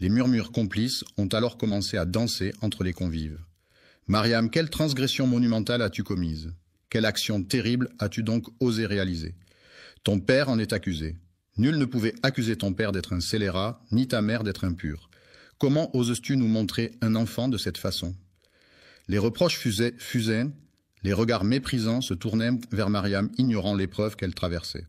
Les murmures complices ont alors commencé à danser entre les convives. « Mariam, quelle transgression monumentale as-tu commise? Quelle action terrible as-tu donc osé réaliser? Ton père en est accusé. Nul ne pouvait accuser ton père d'être un scélérat, ni ta mère d'être impure. Comment oses-tu nous montrer un enfant de cette façon ?» Les reproches fusaient, les regards méprisants se tournaient vers Mariam, ignorant l'épreuve qu'elle traversait.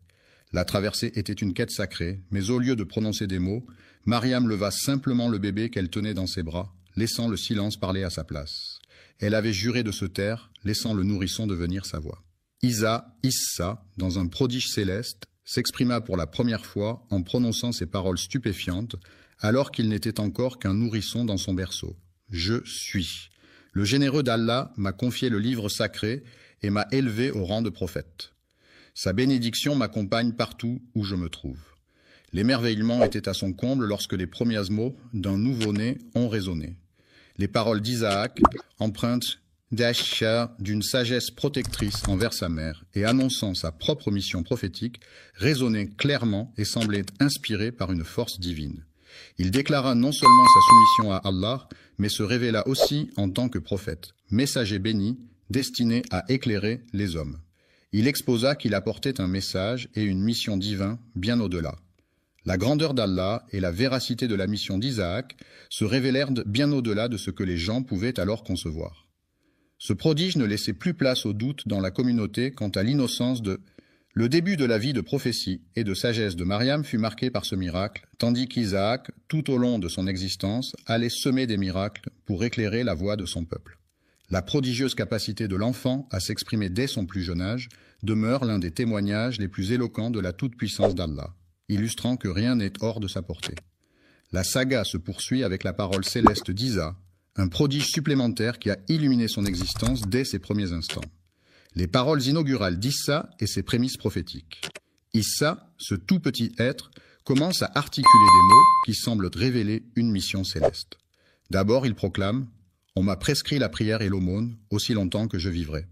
La traversée était une quête sacrée, mais au lieu de prononcer des mots, Mariam leva simplement le bébé qu'elle tenait dans ses bras, laissant le silence parler à sa place. Elle avait juré de se taire, laissant le nourrisson devenir sa voix. Issa, dans un prodige céleste, s'exprima pour la première fois en prononçant ces paroles stupéfiantes, alors qu'il n'était encore qu'un nourrisson dans son berceau. « Je suis. Le généreux d'Allah m'a confié le livre sacré et m'a élevé au rang de prophète. Sa bénédiction m'accompagne partout où je me trouve. » L'émerveillement était à son comble lorsque les premiers mots d'un nouveau-né ont résonné. Les paroles d'Isaac, empreintes d'Ashar, d'une sagesse protectrice envers sa mère et annonçant sa propre mission prophétique, résonnaient clairement et semblaient inspirées par une force divine. Il déclara non seulement sa soumission à Allah, mais se révéla aussi en tant que prophète, messager béni, destiné à éclairer les hommes. Il exposa qu'il apportait un message et une mission divine bien au-delà. La grandeur d'Allah et la véracité de la mission d'Isaac se révélèrent bien au-delà de ce que les gens pouvaient alors concevoir. Ce prodige ne laissait plus place au doute dans la communauté quant à l'innocence de... Le début de la vie de prophétie et de sagesse de Mariam fut marqué par ce miracle, tandis qu'Isaac, tout au long de son existence, allait semer des miracles pour éclairer la voie de son peuple. La prodigieuse capacité de l'enfant à s'exprimer dès son plus jeune âge demeure l'un des témoignages les plus éloquents de la toute-puissance d'Allah, illustrant que rien n'est hors de sa portée. La saga se poursuit avec la parole céleste d'Isa, un prodige supplémentaire qui a illuminé son existence dès ses premiers instants. Les paroles inaugurales d'Issa et ses prémices prophétiques. Issa, ce tout petit être, commence à articuler des mots qui semblent révéler une mission céleste. D'abord, il proclame « On m'a prescrit la prière et l'aumône aussi longtemps que je vivrai.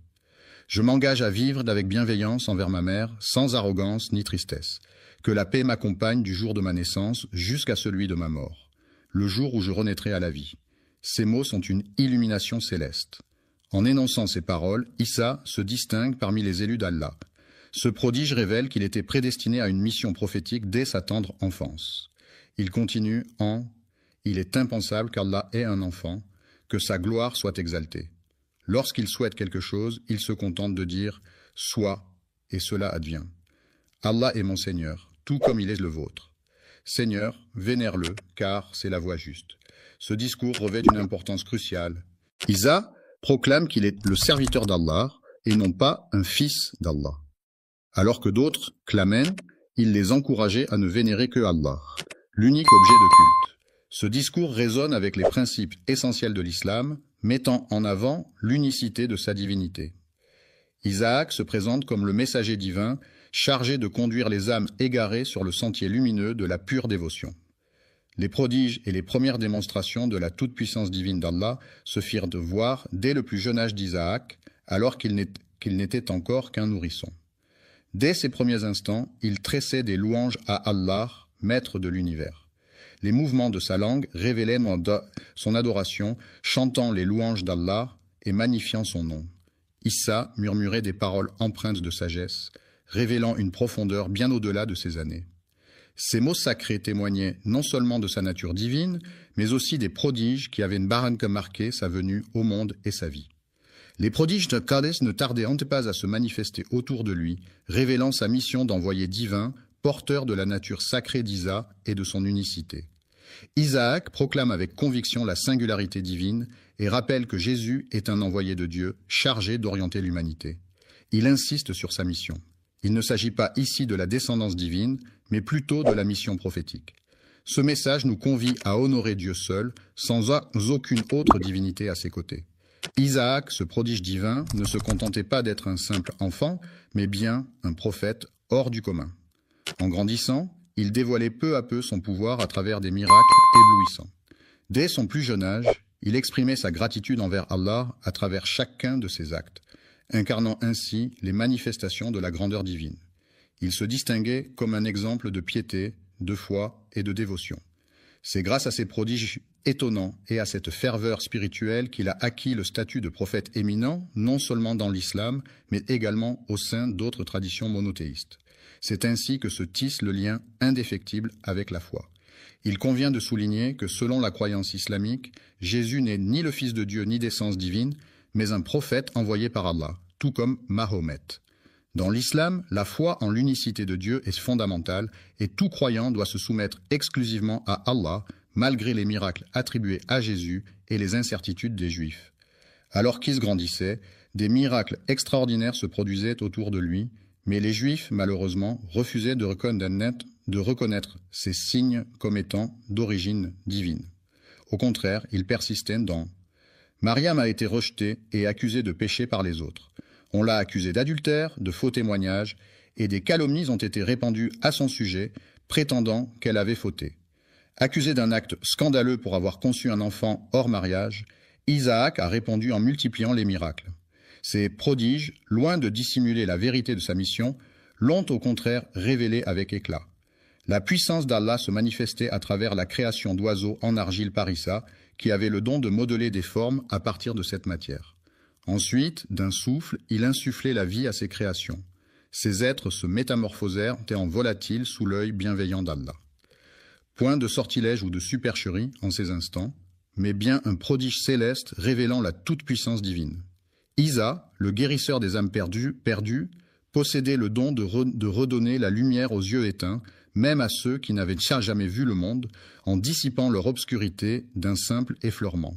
Je m'engage à vivre avec bienveillance envers ma mère, sans arrogance ni tristesse. Que la paix m'accompagne du jour de ma naissance jusqu'à celui de ma mort, le jour où je renaîtrai à la vie. » Ces mots sont une illumination céleste. En énonçant ces paroles, Issa se distingue parmi les élus d'Allah. Ce prodige révèle qu'il était prédestiné à une mission prophétique dès sa tendre enfance. Il continue en « Il est impensable qu'Allah ait un enfant, que sa gloire soit exaltée. Lorsqu'il souhaite quelque chose, il se contente de dire « Soit » et cela advient. Allah est mon Seigneur, tout comme il est le vôtre. Seigneur, vénère-le, car c'est la voie juste. Ce discours revêt une importance cruciale. Isa proclame qu'il est le serviteur d'Allah et non pas un fils d'Allah. Alors que d'autres clamaient, il les encourageait à ne vénérer que Allah, l'unique objet de culte. Ce discours résonne avec les principes essentiels de l'islam, mettant en avant l'unicité de sa divinité. Isaac se présente comme le messager divin, chargé de conduire les âmes égarées sur le sentier lumineux de la pure dévotion. Les prodiges et les premières démonstrations de la toute-puissance divine d'Allah se firent de voir dès le plus jeune âge d'Isaac, alors qu'il n'était encore qu'un nourrisson. Dès ses premiers instants, il tressait des louanges à Allah, maître de l'univers. Les mouvements de sa langue révélaient son adoration, chantant les louanges d'Allah et magnifiant son nom. Issa murmurait des paroles empreintes de sagesse, révélant une profondeur bien au-delà de ses années. Ces mots sacrés témoignaient non seulement de sa nature divine, mais aussi des prodiges qui avaient marqué sa venue au monde et sa vie. Les prodiges de Qadès ne tardaient pas à se manifester autour de lui, révélant sa mission d'envoyé divin, porteur de la nature sacrée d'Isa et de son unicité. Isaac proclame avec conviction la singularité divine et rappelle que Jésus est un envoyé de Dieu chargé d'orienter l'humanité. Il insiste sur sa mission. Il ne s'agit pas ici de la descendance divine, mais plutôt de la mission prophétique. Ce message nous convie à honorer Dieu seul, sans aucune autre divinité à ses côtés. Isaac, ce prodige divin, ne se contentait pas d'être un simple enfant, mais bien un prophète hors du commun. En grandissant, il dévoilait peu à peu son pouvoir à travers des miracles éblouissants. Dès son plus jeune âge, il exprimait sa gratitude envers Allah à travers chacun de ses actes, incarnant ainsi les manifestations de la grandeur divine. Il se distinguait comme un exemple de piété, de foi et de dévotion. C'est grâce à ces prodiges étonnants et à cette ferveur spirituelle qu'il a acquis le statut de prophète éminent, non seulement dans l'islam, mais également au sein d'autres traditions monothéistes. C'est ainsi que se tisse le lien indéfectible avec la foi. Il convient de souligner que selon la croyance islamique, Jésus n'est ni le Fils de Dieu ni d'essence divine, mais un prophète envoyé par Allah, tout comme Mahomet. Dans l'islam, la foi en l'unicité de Dieu est fondamentale et tout croyant doit se soumettre exclusivement à Allah, malgré les miracles attribués à Jésus et les incertitudes des Juifs. Alors qu'il grandissait, des miracles extraordinaires se produisaient autour de lui, mais les Juifs, malheureusement, refusaient de reconnaître ces signes comme étant d'origine divine. Au contraire, ils persistaient dans « Mariam a été rejetée et accusée de péché par les autres. On l'a accusée d'adultère, de faux témoignages, et des calomnies ont été répandues à son sujet, prétendant qu'elle avait fauté. Accusée d'un acte scandaleux pour avoir conçu un enfant hors mariage, Isaac a répondu en multipliant les miracles. Ces prodiges, loin de dissimuler la vérité de sa mission, l'ont au contraire révélée avec éclat. La puissance d'Allah se manifestait à travers la création d'oiseaux en argile par Issa, qui avaient le don de modeler des formes à partir de cette matière. Ensuite, d'un souffle, il insufflait la vie à ses créations. Ces êtres se métamorphosèrent en volatiles sous l'œil bienveillant d'Allah. Point de sortilège ou de supercherie en ces instants, mais bien un prodige céleste révélant la toute-puissance divine. Isa, le guérisseur des âmes perdues, possédait le don de redonner la lumière aux yeux éteints, même à ceux qui n'avaient jamais vu le monde, en dissipant leur obscurité d'un simple effleurement.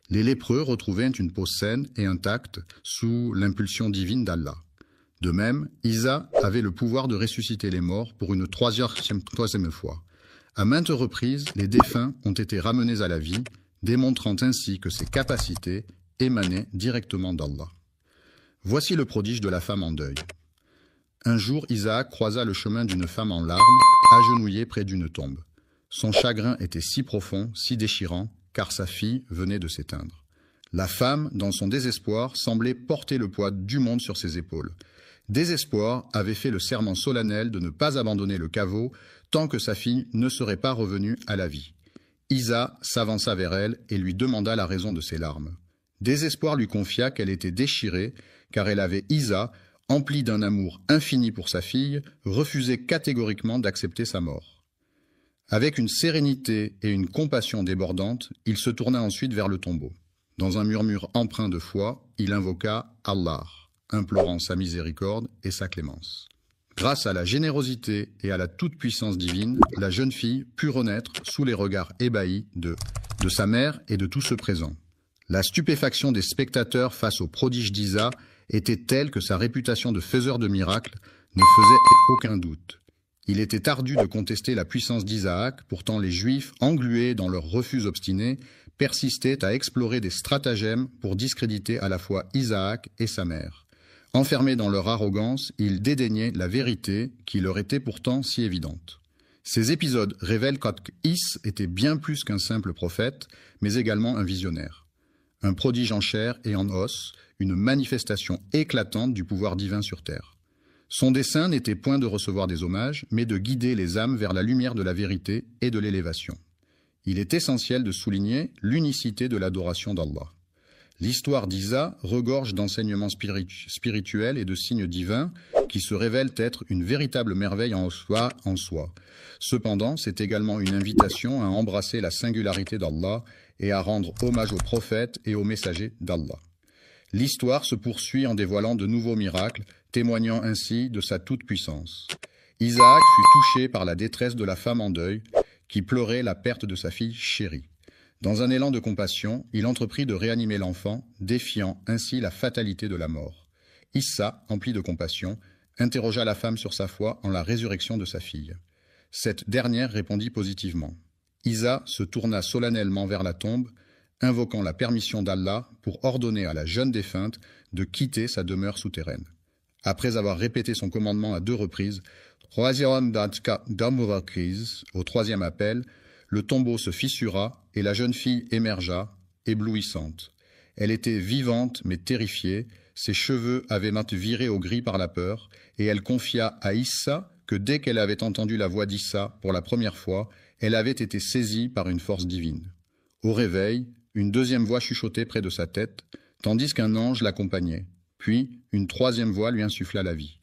Les lépreux retrouvaient une peau saine et intacte sous l'impulsion divine d'Allah. De même, Isa avait le pouvoir de ressusciter les morts pour une troisième fois. À maintes reprises, les défunts ont été ramenés à la vie, démontrant ainsi que ses capacités émanaient directement d'Allah. Voici le prodige de la femme en deuil. Un jour, Isaac croisa le chemin d'une femme en larmes, agenouillée près d'une tombe. Son chagrin était si profond, si déchirant, car sa fille venait de s'éteindre. La femme, dans son désespoir, semblait porter le poids du monde sur ses épaules. Désespoir avait fait le serment solennel de ne pas abandonner le caveau tant que sa fille ne serait pas revenue à la vie. Isa s'avança vers elle et lui demanda la raison de ses larmes. Désespoir lui confia qu'elle était déchirée, car elle avait Isa, emplie d'un amour infini pour sa fille, refusé catégoriquement d'accepter sa mort. Avec une sérénité et une compassion débordantes, il se tourna ensuite vers le tombeau. Dans un murmure empreint de foi, il invoqua Allah, implorant sa miséricorde et sa clémence. Grâce à la générosité et à la toute-puissance divine, la jeune fille put renaître sous les regards ébahis de sa mère et de tous ceux présents. La stupéfaction des spectateurs face au prodige d'Isa était telle que sa réputation de faiseur de miracles ne faisait aucun doute. Il était ardu de contester la puissance d'Isaac, pourtant les Juifs, englués dans leur refus obstiné, persistaient à explorer des stratagèmes pour discréditer à la fois Isaac et sa mère. Enfermés dans leur arrogance, ils dédaignaient la vérité qui leur était pourtant si évidente. Ces épisodes révèlent qu'Is était bien plus qu'un simple prophète, mais également un visionnaire. Un prodige en chair et en os, une manifestation éclatante du pouvoir divin sur terre. Son dessein n'était point de recevoir des hommages, mais de guider les âmes vers la lumière de la vérité et de l'élévation. Il est essentiel de souligner l'unicité de l'adoration d'Allah. L'histoire d'Isa regorge d'enseignements spirituels et de signes divins qui se révèlent être une véritable merveille en soi. Cependant, c'est également une invitation à embrasser la singularité d'Allah et à rendre hommage aux prophètes et aux messagers d'Allah. L'histoire se poursuit en dévoilant de nouveaux miracles, témoignant ainsi de sa toute-puissance. Isaac fut touché par la détresse de la femme en deuil, qui pleurait la perte de sa fille chérie. Dans un élan de compassion, il entreprit de réanimer l'enfant, défiant ainsi la fatalité de la mort. Issa, empli de compassion, interrogea la femme sur sa foi en la résurrection de sa fille. Cette dernière répondit positivement. Isa se tourna solennellement vers la tombe, invoquant la permission d'Allah pour ordonner à la jeune défunte de quitter sa demeure souterraine. Après avoir répété son commandement à 2 reprises, au 3e appel, le tombeau se fissura et la jeune fille émergea, éblouissante. Elle était vivante mais terrifiée, ses cheveux avaient viré au gris par la peur, et elle confia à Issa que dès qu'elle avait entendu la voix d'Issa pour la première fois, elle avait été saisie par une force divine. Au réveil, une 2e voix chuchotait près de sa tête, tandis qu'un ange l'accompagnait. Puis, une 3e voix lui insuffla la vie.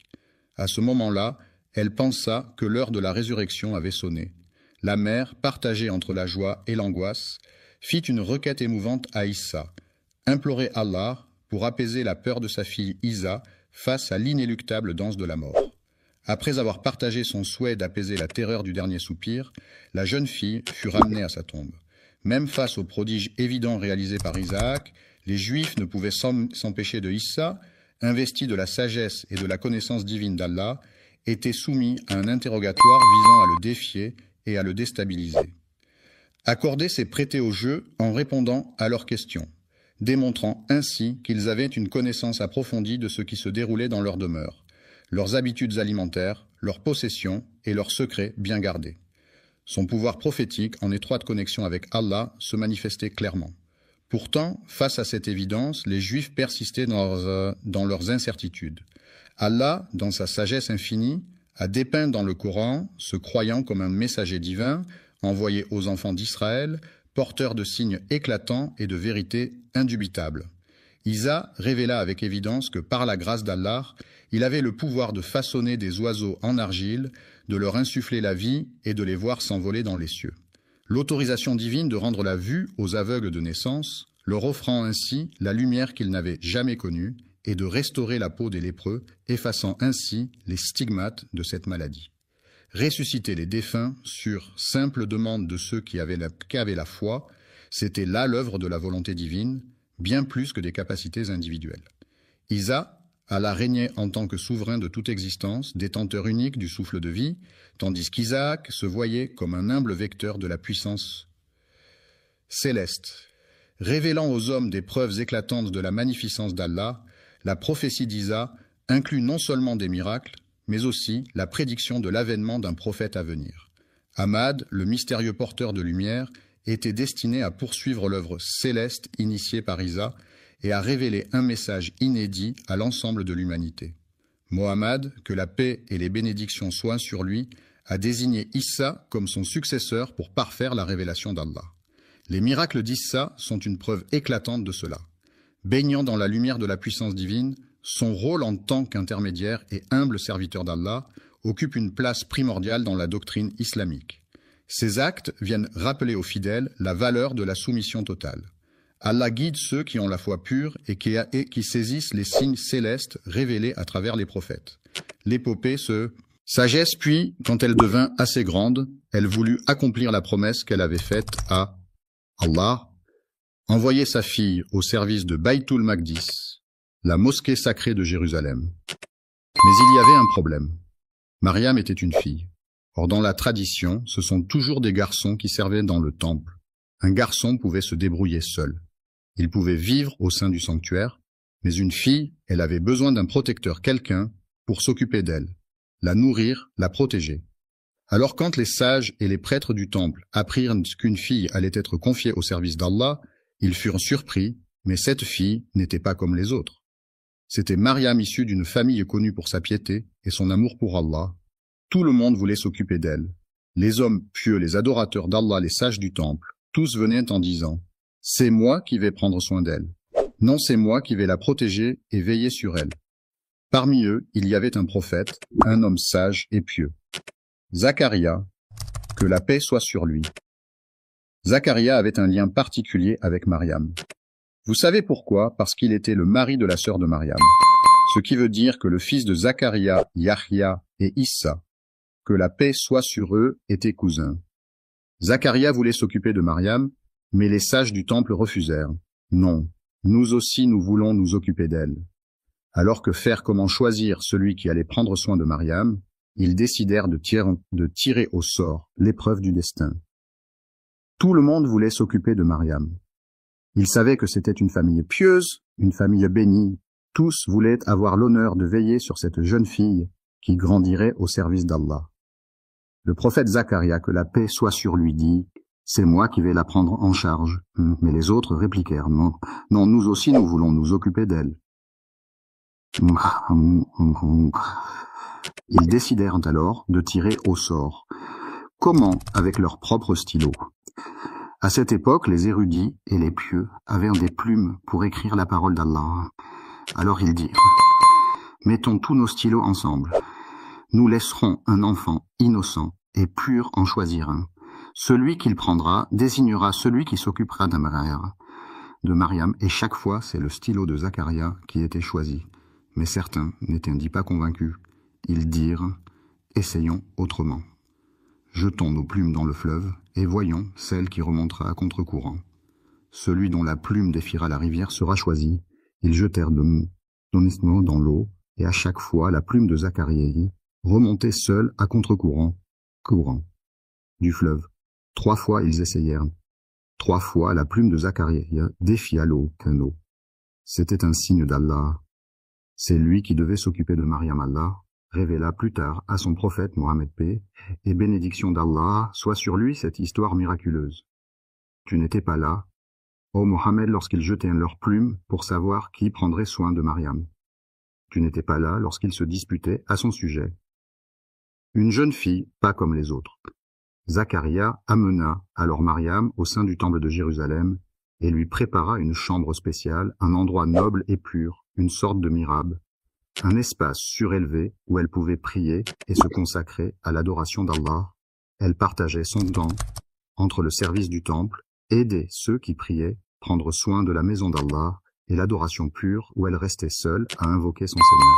À ce moment-là, elle pensa que l'heure de la résurrection avait sonné. La mère, partagée entre la joie et l'angoisse, fit une requête émouvante à Issa, implorer Allah pour apaiser la peur de sa fille Isa face à l'inéluctable danse de la mort. Après avoir partagé son souhait d'apaiser la terreur du dernier soupir, la jeune fille fut ramenée à sa tombe. Même face au prodige évident réalisé par Isaac, les Juifs ne pouvaient s'empêcher de Issa, investi de la sagesse et de la connaissance divine d'Allah, était soumis à un interrogatoire visant à le défier et à le déstabiliser. Accorder s'est prêté au jeu en répondant à leurs questions, démontrant ainsi qu'ils avaient une connaissance approfondie de ce qui se déroulait dans leur demeure, leurs habitudes alimentaires, leurs possessions et leurs secrets bien gardés. Son pouvoir prophétique, en étroite connexion avec Allah, se manifestait clairement. Pourtant, face à cette évidence, les Juifs persistaient dans leurs incertitudes. Allah, dans sa sagesse infinie, a dépeint dans le Coran ce croyant comme un messager divin, envoyé aux enfants d'Israël, porteur de signes éclatants et de vérités indubitables. Isa révéla avec évidence que par la grâce d'Allah, il avait le pouvoir de façonner des oiseaux en argile, de leur insuffler la vie et de les voir s'envoler dans les cieux. L'autorisation divine de rendre la vue aux aveugles de naissance, leur offrant ainsi la lumière qu'ils n'avaient jamais connue, et de restaurer la peau des lépreux, effaçant ainsi les stigmates de cette maladie. Ressusciter les défunts sur simple demande de ceux qui avaient la foi, C'était là l'œuvre de la volonté divine, bien plus que des capacités individuelles. Isa, Allah régnait en tant que souverain de toute existence, détenteur unique du souffle de vie, tandis qu'Isaac se voyait comme un humble vecteur de la puissance céleste. Révélant aux hommes des preuves éclatantes de la magnificence d'Allah, la prophétie d'Isa inclut non seulement des miracles, mais aussi la prédiction de l'avènement d'un prophète à venir. Ahmad, le mystérieux porteur de lumière, était destiné à poursuivre l'œuvre céleste initiée par Isa et à révéler un message inédit à l'ensemble de l'humanité. Mohammed, que la paix et les bénédictions soient sur lui, a désigné Issa comme son successeur pour parfaire la révélation d'Allah. Les miracles d'Issa sont une preuve éclatante de cela. Baignant dans la lumière de la puissance divine, son rôle en tant qu'intermédiaire et humble serviteur d'Allah occupe une place primordiale dans la doctrine islamique. Ces actes viennent rappeler aux fidèles la valeur de la soumission totale. Allah guide ceux qui ont la foi pure et qui saisissent les signes célestes révélés à travers les prophètes. L'épopée se sagesse, puis, quand elle devint assez grande, elle voulut accomplir la promesse qu'elle avait faite à Allah, envoyer sa fille au service de Baytul Maqdis, la mosquée sacrée de Jérusalem. Mais il y avait un problème. Mariam était une fille. Or, dans la tradition, ce sont toujours des garçons qui servaient dans le temple. Un garçon pouvait se débrouiller seul. Il pouvait vivre au sein du sanctuaire, mais une fille, elle avait besoin d'un protecteur, quelqu'un, pour s'occuper d'elle, la nourrir, la protéger. Alors quand les sages et les prêtres du temple apprirent qu'une fille allait être confiée au service d'Allah, ils furent surpris, mais cette fille n'était pas comme les autres. C'était Mariam issue d'une famille connue pour sa piété et son amour pour Allah. Tout le monde voulait s'occuper d'elle. Les hommes pieux, les adorateurs d'Allah, les sages du temple, tous venaient en disant « C'est moi qui vais prendre soin d'elle. Non, c'est moi qui vais la protéger et veiller sur elle. » Parmi eux, il y avait un prophète, un homme sage et pieux. Zacharia, que la paix soit sur lui. Zacharia avait un lien particulier avec Mariam. Vous savez pourquoi? Parce qu'il était le mari de la sœur de Mariam. Ce qui veut dire que le fils de Zacharia, Yahya et Issa, que la paix soit sur eux, étaient cousins. Zacharia voulait s'occuper de Mariam, mais les sages du temple refusèrent. Non, nous aussi nous voulons nous occuper d'elle. Alors que faire comment choisir celui qui allait prendre soin de Mariam, ils décidèrent de tirer au sort l'épreuve du destin. Tout le monde voulait s'occuper de Mariam. Ils savaient que c'était une famille pieuse, une famille bénie. Tous voulaient avoir l'honneur de veiller sur cette jeune fille qui grandirait au service d'Allah. Le prophète Zacharia, que la paix soit sur lui, dit « C'est moi qui vais la prendre en charge. » Mais les autres répliquèrent « Non, non, nous aussi nous voulons nous occuper d'elle. » Ils décidèrent alors de tirer au sort. Comment? Avec leur propre stylo. À cette époque, les érudits et les pieux avaient des plumes pour écrire la parole d'Allah. Alors ils dirent « Mettons tous nos stylos ensemble. Nous laisserons un enfant innocent et pur en choisir un. Celui qu'il prendra désignera celui qui s'occupera de Mariam, et chaque fois c'est le stylo de Zacharia qui était choisi. Mais certains n'étaient pas convaincus. Ils dirent « Essayons autrement. Jetons nos plumes dans le fleuve et voyons celle qui remontera à contre-courant. Celui dont la plume défiera la rivière sera choisi. » Ils jetèrent honnêtement dans l'eau, et à chaque fois la plume de Zacharia remontait seule à contre-courant du fleuve. 3 fois ils essayèrent. 3 fois la plume de Zacharia défia l'eau. C'était un signe d'Allah. C'est lui qui devait s'occuper de Mariam. Allah révéla plus tard à son prophète Mohammed paix et bénédiction d'Allah soit sur lui cette histoire miraculeuse. Tu n'étais pas là, ô Mohammed, lorsqu'ils jetaient leurs plumes pour savoir qui prendrait soin de Mariam. Tu n'étais pas là lorsqu'ils se disputaient à son sujet. Une jeune fille, pas comme les autres. Zacharia amena alors Mariam au sein du temple de Jérusalem et lui prépara une chambre spéciale, un endroit noble et pur, une sorte de mihrab, un espace surélevé où elle pouvait prier et se consacrer à l'adoration d'Allah. Elle partageait son temps entre le service du temple, aider ceux qui priaient, prendre soin de la maison d'Allah et l'adoration pure où elle restait seule à invoquer son Seigneur.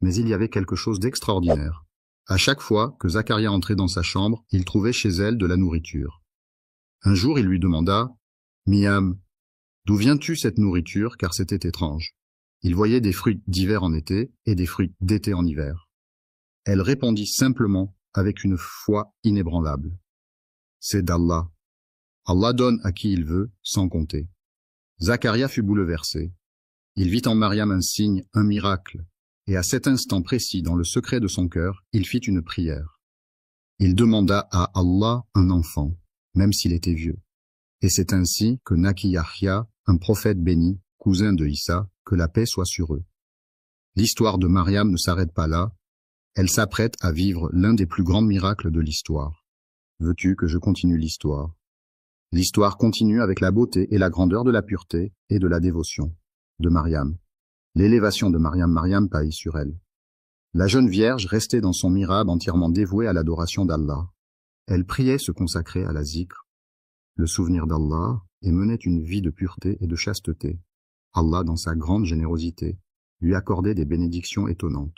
Mais il y avait quelque chose d'extraordinaire. À chaque fois que Zacharia entrait dans sa chambre, il trouvait chez elle de la nourriture. Un jour, il lui demanda Miam, d'où viens-tu cette nourriture, car c'était étrange. Il voyait des fruits d'hiver en été et des fruits d'été en hiver. Elle répondit simplement avec une foi inébranlable. C'est d'Allah. Allah donne à qui il veut, sans compter. Zacharia fut bouleversé. Il vit en Mariam un signe, un miracle, et à cet instant précis, dans le secret de son cœur, il fit une prière. Il demanda à Allah un enfant, même s'il était vieux. Et c'est ainsi que naquit Yahya, un prophète béni, cousin de Issa, que la paix soit sur eux. L'histoire de Mariam ne s'arrête pas là, elle s'apprête à vivre l'un des plus grands miracles de l'histoire. Veux-tu que je continue l'histoire? L'histoire continue avec la beauté et la grandeur de la pureté et de la dévotion de Mariam. L'élévation de Mariam pâlit sur elle. La jeune vierge restait dans son mihrab entièrement dévouée à l'adoration d'Allah. Elle priait se consacrer à la zikr, le souvenir d'Allah, et menait une vie de pureté et de chasteté. Allah, dans sa grande générosité, lui accordait des bénédictions étonnantes.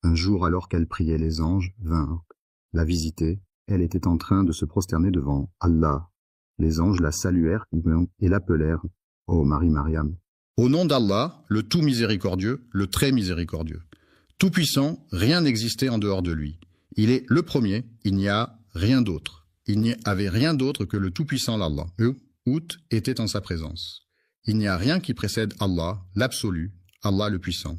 Un jour, alors qu'elle priait, les anges vinrent la visiter. Elle était en train de se prosterner devant Allah. Les anges la saluèrent et l'appelèrent « Ô Marie-Mariam ». Au nom d'Allah, le tout miséricordieux, le très miséricordieux. Tout-puissant, rien n'existait en dehors de lui. Il est le premier, il n'y a rien d'autre. Il n'y avait rien d'autre que le tout-puissant Allah. Out était en sa présence. Il n'y a rien qui précède Allah, l'absolu, Allah le puissant.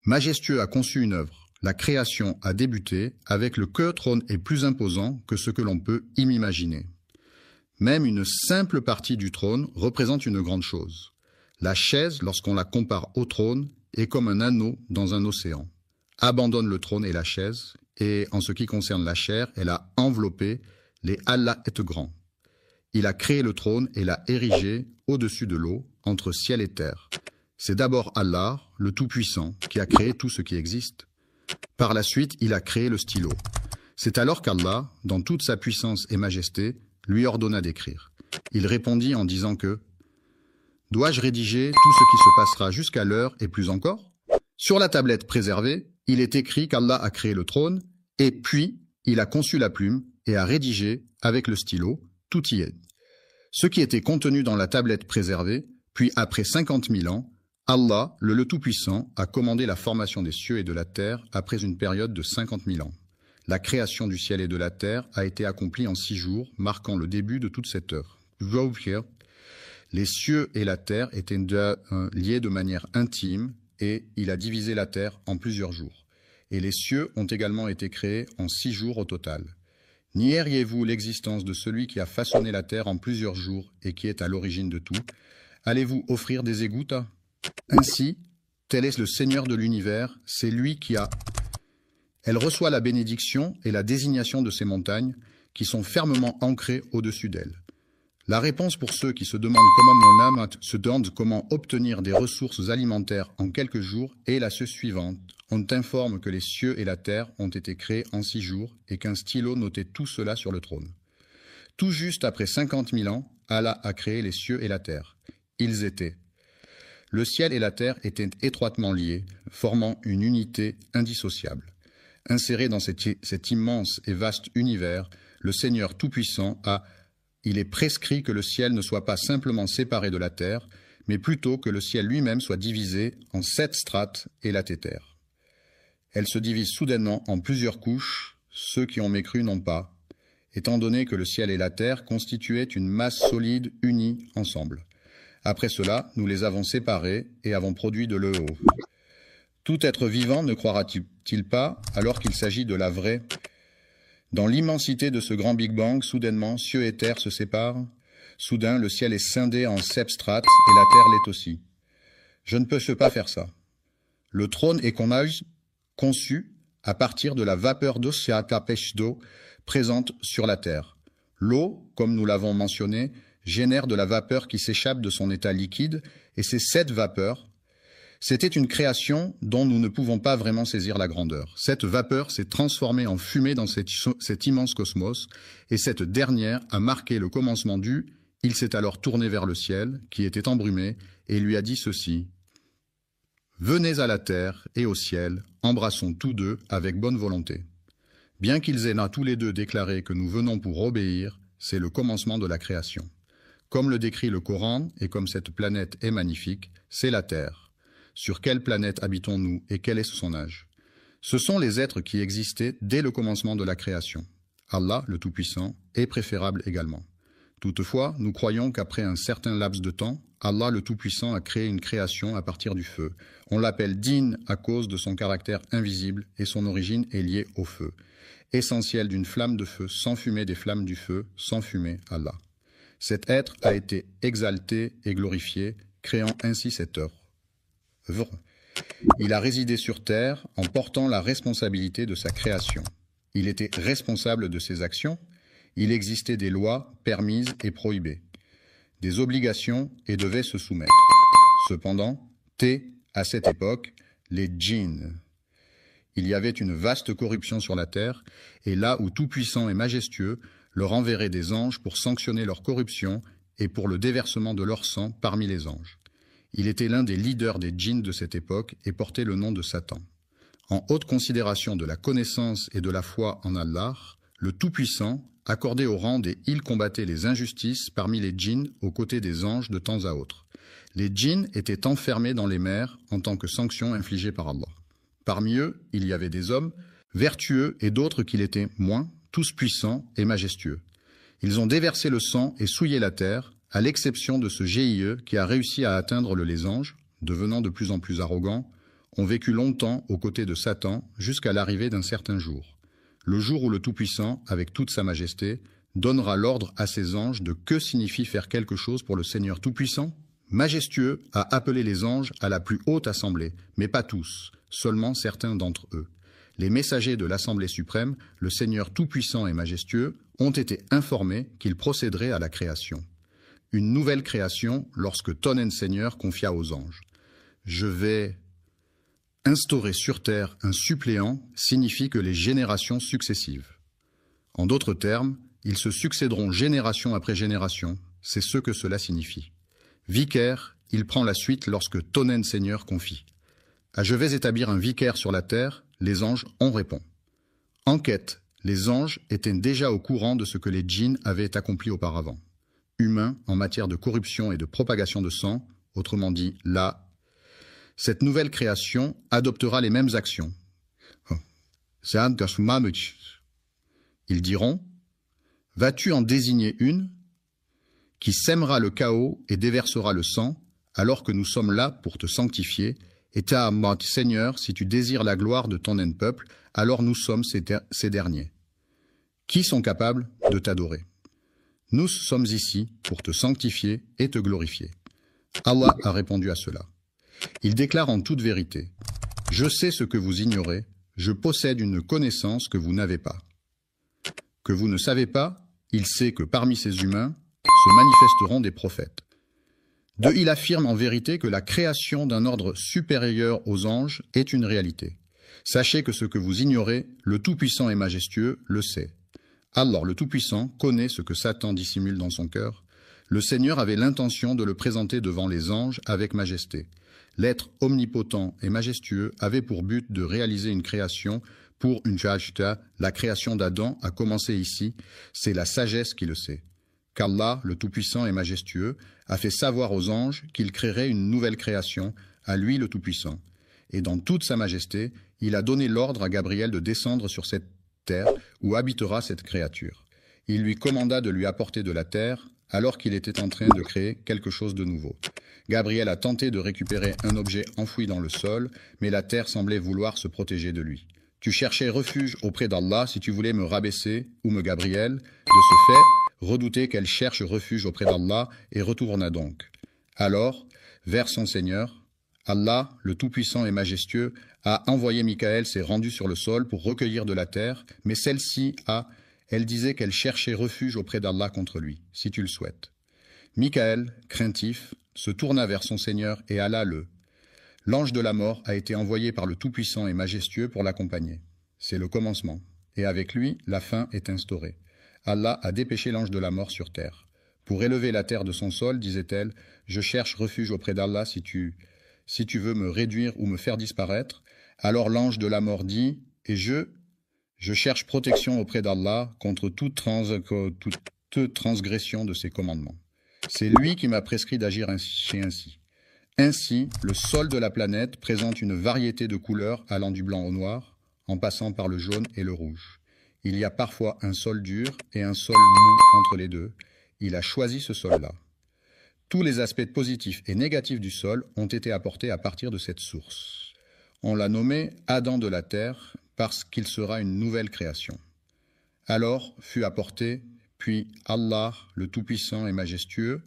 Majestueux a conçu une œuvre. La création a débuté avec le que trône est plus imposant que ce que l'on peut imaginer. Même une simple partie du trône représente une grande chose. La chaise, lorsqu'on la compare au trône, est comme un anneau dans un océan. Abandonne le trône et la chaise, et en ce qui concerne la chair, elle a enveloppé les Allah est grand. Il a créé le trône et l'a érigé au-dessus de l'eau, entre ciel et terre. C'est d'abord Allah, le Tout-Puissant, qui a créé tout ce qui existe. Par la suite, il a créé le stylo. C'est alors qu'Allah, dans toute sa puissance et majesté, lui ordonna d'écrire. Il répondit en disant que « Dois-je rédiger tout ce qui se passera jusqu'à l'heure et plus encore ?» Sur la tablette préservée, il est écrit qu'Allah a créé le trône, et puis il a conçu la plume et a rédigé, avec le stylo, tout y est. Ce qui était contenu dans la tablette préservée, puis après 50 000 ans, Allah, le Tout-Puissant, a commandé la formation des cieux et de la terre après une période de 50 000 ans. La création du ciel et de la terre a été accomplie en 6 jours, marquant le début de toute cette œuvre. Les cieux et la terre étaient liés de manière intime et il a divisé la terre en plusieurs jours. Et les cieux ont également été créés en 6 jours au total. Nieriez-vous l'existence de celui qui a façonné la terre en plusieurs jours et qui est à l'origine de tout? Allez-vous offrir des égoutes? Ainsi, tel est le Seigneur de l'univers, c'est lui qui a... Elle reçoit la bénédiction et la désignation de ces montagnes qui sont fermement ancrées au-dessus d'elle. La réponse pour ceux qui se demandent comment obtenir des ressources alimentaires en quelques jours est la suivante. On t'informe que les cieux et la terre ont été créés en 6 jours et qu'un stylo notait tout cela sur le trône. Tout juste après 50 000 ans, Allah a créé les cieux et la terre. Ils étaient. Le ciel et la terre étaient étroitement liés, formant une unité indissociable. Inséré dans cet immense et vaste univers, le Seigneur Tout-Puissant il est prescrit que le ciel ne soit pas simplement séparé de la terre, mais plutôt que le ciel lui-même soit divisé en 7 strates et la terre. Elle se divise soudainement en plusieurs couches, ceux qui ont mécru n'ont pas, étant donné que le ciel et la terre constituaient une masse solide unie ensemble. Après cela, nous les avons séparés et avons produit de l'eau. Tout être vivant ne croira-t-il pas, alors qu'il s'agit de la vraie? Dans l'immensité de ce grand Big Bang, soudainement, cieux et terre se séparent. Soudain, le ciel est scindé en 7 strates et la terre l'est aussi. Je ne peux pas faire ça. Le trône est conçu à partir de la vapeur d'eau présente sur la terre. L'eau, comme nous l'avons mentionné, génère de la vapeur qui s'échappe de son état liquide, et ces 7 vapeurs, c'était une création dont nous ne pouvons pas vraiment saisir la grandeur. Cette vapeur s'est transformée en fumée dans cet immense cosmos, et cette dernière a marqué le commencement du « Il s'est alors tourné vers le ciel, qui était embrumé, et lui a dit ceci. Venez à la terre et au ciel, embrassons tous deux avec bonne volonté. Bien qu'ils aient tous les deux déclaré que nous venons pour obéir, c'est le commencement de la création. Comme le décrit le Coran et comme cette planète est magnifique, c'est la Terre. Sur quelle planète habitons-nous et quel est son âge? Ce sont les êtres qui existaient dès le commencement de la création. Allah, le Tout-Puissant, est préférable également. Toutefois, nous croyons qu'après un certain laps de temps, Allah, le Tout-Puissant, a créé une création à partir du feu. On l'appelle Djinn à cause de son caractère invisible et son origine est liée au feu. Essentiel d'une flamme de feu, sans fumée des flammes du feu, sans fumée, Allah. Cet être a été exalté et glorifié, créant ainsi cette œuvre. Il a résidé sur terre en portant la responsabilité de sa création. Il était responsable de ses actions. Il existait des lois permises et prohibées, des obligations et devait se soumettre. Cependant, à cette époque, les djinns. Il y avait une vaste corruption sur la terre, et là où tout-puissant et majestueux leur enverrait des anges pour sanctionner leur corruption et pour le déversement de leur sang parmi les anges. Il était l'un des leaders des djinns de cette époque et portait le nom de Satan. En haute considération de la connaissance et de la foi en Allah, le Tout-Puissant accordait au rang des il combattait les injustices parmi les djinns aux côtés des anges de temps à autre. Les djinns étaient enfermés dans les mers en tant que sanction infligée par Allah. Parmi eux, il y avait des hommes vertueux et d'autres qui l'étaient moins, tous puissants et majestueux. Ils ont déversé le sang et souillé la terre, à l'exception de ce GIE qui a réussi à atteindre les anges, devenant de plus en plus arrogants, ont vécu longtemps aux côtés de Satan jusqu'à l'arrivée d'un certain jour. Le jour où le Tout-Puissant, avec toute sa majesté, donnera l'ordre à ses anges de que signifie faire quelque chose pour le Seigneur Tout-Puissant. Majestueux a appelé les anges à la plus haute assemblée, mais pas tous, seulement certains d'entre eux. Les messagers de l'Assemblée suprême, le Seigneur Tout-Puissant et majestueux, ont été informés qu'ils procéderaient à la création. Une nouvelle création lorsque Tonen Seigneur confia aux anges. « Je vais instaurer sur terre un suppléant » signifie que les générations successives. En d'autres termes, ils se succéderont génération après génération, c'est ce que cela signifie. Vicaire, il prend la suite lorsque Tonen Seigneur confie. « Je vais établir un vicaire sur la terre », les anges en répondent. Enquête, les anges étaient déjà au courant de ce que les djinns avaient accompli auparavant. Humains en matière de corruption et de propagation de sang, autrement dit, là, cette nouvelle création adoptera les mêmes actions. Ils diront, « Vas-tu en désigner une qui sèmera le chaos et déversera le sang, alors que nous sommes là pour te sanctifier, et Seigneur, si tu désires la gloire de ton peuple, alors nous sommes ces derniers. Qui sont capables de t'adorer? Nous sommes ici pour te sanctifier et te glorifier. » Allah a répondu à cela. Il déclare en toute vérité, « Je sais ce que vous ignorez, je possède une connaissance que vous n'avez pas. » Que vous ne savez pas, il sait que parmi ces humains se manifesteront des prophètes. Il affirme en vérité que la création d'un ordre supérieur aux anges est une réalité. Sachez que ce que vous ignorez, le Tout-Puissant et majestueux le sait. Allah, le Tout-Puissant, connaît ce que Satan dissimule dans son cœur. Le Seigneur avait l'intention de le présenter devant les anges avec majesté. L'être omnipotent et majestueux avait pour but de réaliser une création pour une jajta. La création d'Adam a commencé ici, c'est la sagesse qui le sait. Qu'Allah, le Tout-Puissant et majestueux, a fait savoir aux anges qu'il créerait une nouvelle création, à lui le Tout-Puissant. Et dans toute sa majesté, il a donné l'ordre à Gabriel de descendre sur cette terre où habitera cette créature. Il lui commanda de lui apporter de la terre alors qu'il était en train de créer quelque chose de nouveau. Gabriel a tenté de récupérer un objet enfoui dans le sol, mais la terre semblait vouloir se protéger de lui. Tu cherchais refuge auprès d'Allah si tu voulais me rabaisser ou me Gabriel. De ce fait, redoutait qu'elle cherche refuge auprès d'Allah et retourna donc. Alors, vers son Seigneur, Allah, le Tout-Puissant et majestueux, a envoyé Michael s'est rendu sur le sol pour recueillir de la terre, mais celle-ci elle disait qu'elle cherchait refuge auprès d'Allah contre lui, si tu le souhaites. Michael, craintif, se tourna vers son Seigneur et alla L'ange de la mort a été envoyé par le Tout-Puissant et majestueux pour l'accompagner. C'est le commencement, et avec lui, la fin est instaurée. Allah a dépêché l'ange de la mort sur terre. Pour élever la terre de son sol, disait-elle, je cherche refuge auprès d'Allah si tu veux me réduire ou me faire disparaître. Alors l'ange de la mort dit, et je cherche protection auprès d'Allah contre toute transgression de ses commandements. C'est lui qui m'a prescrit d'agir ainsi. Ainsi, le sol de la planète présente une variété de couleurs allant du blanc au noir, en passant par le jaune et le rouge. Il y a parfois un sol dur et un sol mou entre les deux. Il a choisi ce sol-là. Tous les aspects positifs et négatifs du sol ont été apportés à partir de cette source. On l'a nommé Adam de la terre parce qu'il sera une nouvelle création. Alors fut apporté, puis Allah, le Tout-Puissant et Majestueux,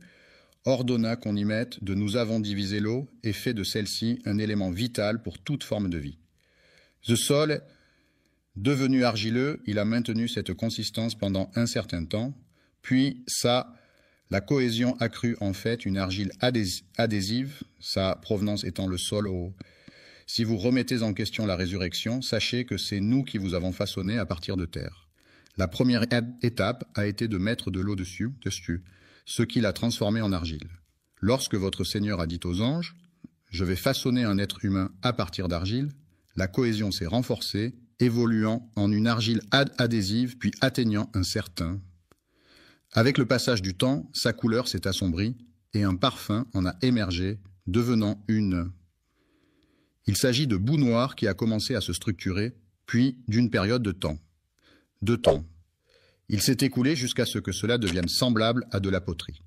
ordonna qu'on y mette de nous avons divisé l'eau et fait de celle-ci un élément vital pour toute forme de vie. Ce sol, devenu argileux, il a maintenu cette consistance pendant un certain temps, puis la cohésion accrue en fait une argile adhésive, sa provenance étant le sol au... Si vous remettez en question la résurrection, sachez que c'est nous qui vous avons façonné à partir de terre. La première étape a été de mettre de l'eau dessus, ce qui l'a transformé en argile. Lorsque votre Seigneur a dit aux anges « Je vais façonner un être humain à partir d'argile », la cohésion s'est renforcée, évoluant en une argile adhésive puis atteignant un certain. Avec le passage du temps, sa couleur s'est assombrie et un parfum en a émergé, devenant une. Il s'agit de boue noire qui a commencé à se structurer, puis d'une période de temps. Il s'est écoulé jusqu'à ce que cela devienne semblable à de la poterie.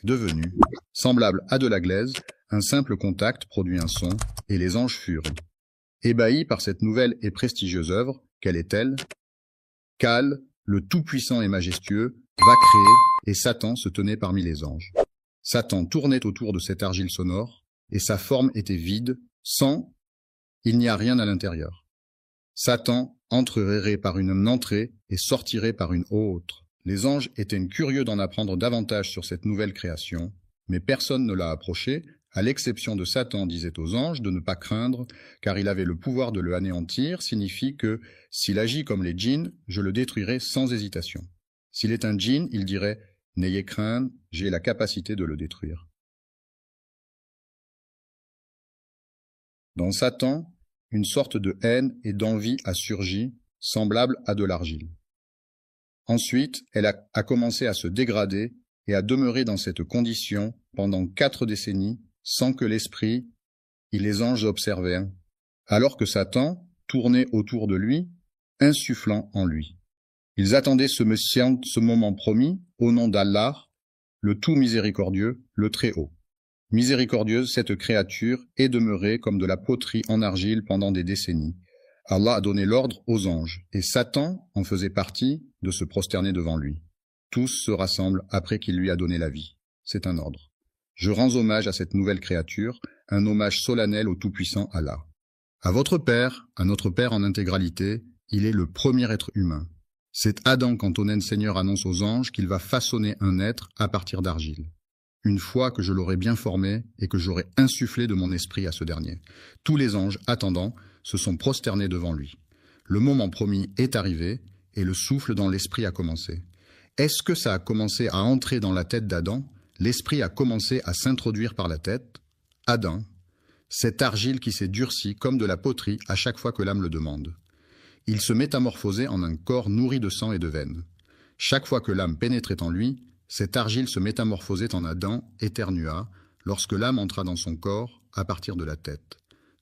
Devenu semblable à de la glaise, un simple contact produit un son, et les anges furent ébahis par cette nouvelle et prestigieuse œuvre. Quelle est-elle? Qu'Al, le Tout-Puissant et Majestueux, va créer, et Satan se tenait parmi les anges. Satan tournait autour de cette argile sonore, et sa forme était vide, il n'y a rien à l'intérieur. Satan entrerait par une entrée et sortirait par une autre. Les anges étaient curieux d'en apprendre davantage sur cette nouvelle création, mais personne ne l'a approché, à l'exception de Satan disait aux anges de ne pas craindre, car il avait le pouvoir de le anéantir, signifie que, s'il agit comme les djinns, je le détruirai sans hésitation. S'il est un djinn, il dirait « N'ayez crainte, j'ai la capacité de le détruire ». Dans Satan, une sorte de haine et d'envie a surgi, semblable à de l'argile. Ensuite, elle a commencé à se dégrader et à demeurer dans cette condition pendant 4 décennies, sans que l'esprit et les anges observèrent, alors que Satan tournait autour de lui, insufflant en lui. Ils attendaient ce moment promis au nom d'Allah, le tout miséricordieux, le Très-Haut. Miséricordieuse, cette créature est demeurée comme de la poterie en argile pendant des décennies. Allah a donné l'ordre aux anges, et Satan en faisait partie, de se prosterner devant lui. Tous se rassemblent après qu'il lui a donné la vie. C'est un ordre. Je rends hommage à cette nouvelle créature, un hommage solennel au tout-puissant Allah. À votre Père, à notre Père en intégralité, il est le premier être humain. C'est Adam quand Onen Seigneur annonce aux anges qu'il va façonner un être à partir d'argile. Une fois que je l'aurai bien formé et que j'aurai insufflé de mon esprit à ce dernier. Tous les anges, attendant, se sont prosternés devant lui. Le moment promis est arrivé et le souffle dans l'esprit a commencé. Est-ce que ça a commencé à entrer dans la tête d'Adam? L'esprit a commencé à s'introduire par la tête. Adam, cette argile qui s'est durcie comme de la poterie à chaque fois que l'âme le demande. Il se métamorphosait en un corps nourri de sang et de veines. Chaque fois que l'âme pénétrait en lui, cette argile se métamorphosait en Adam, éternua, lorsque l'âme entra dans son corps, à partir de la tête.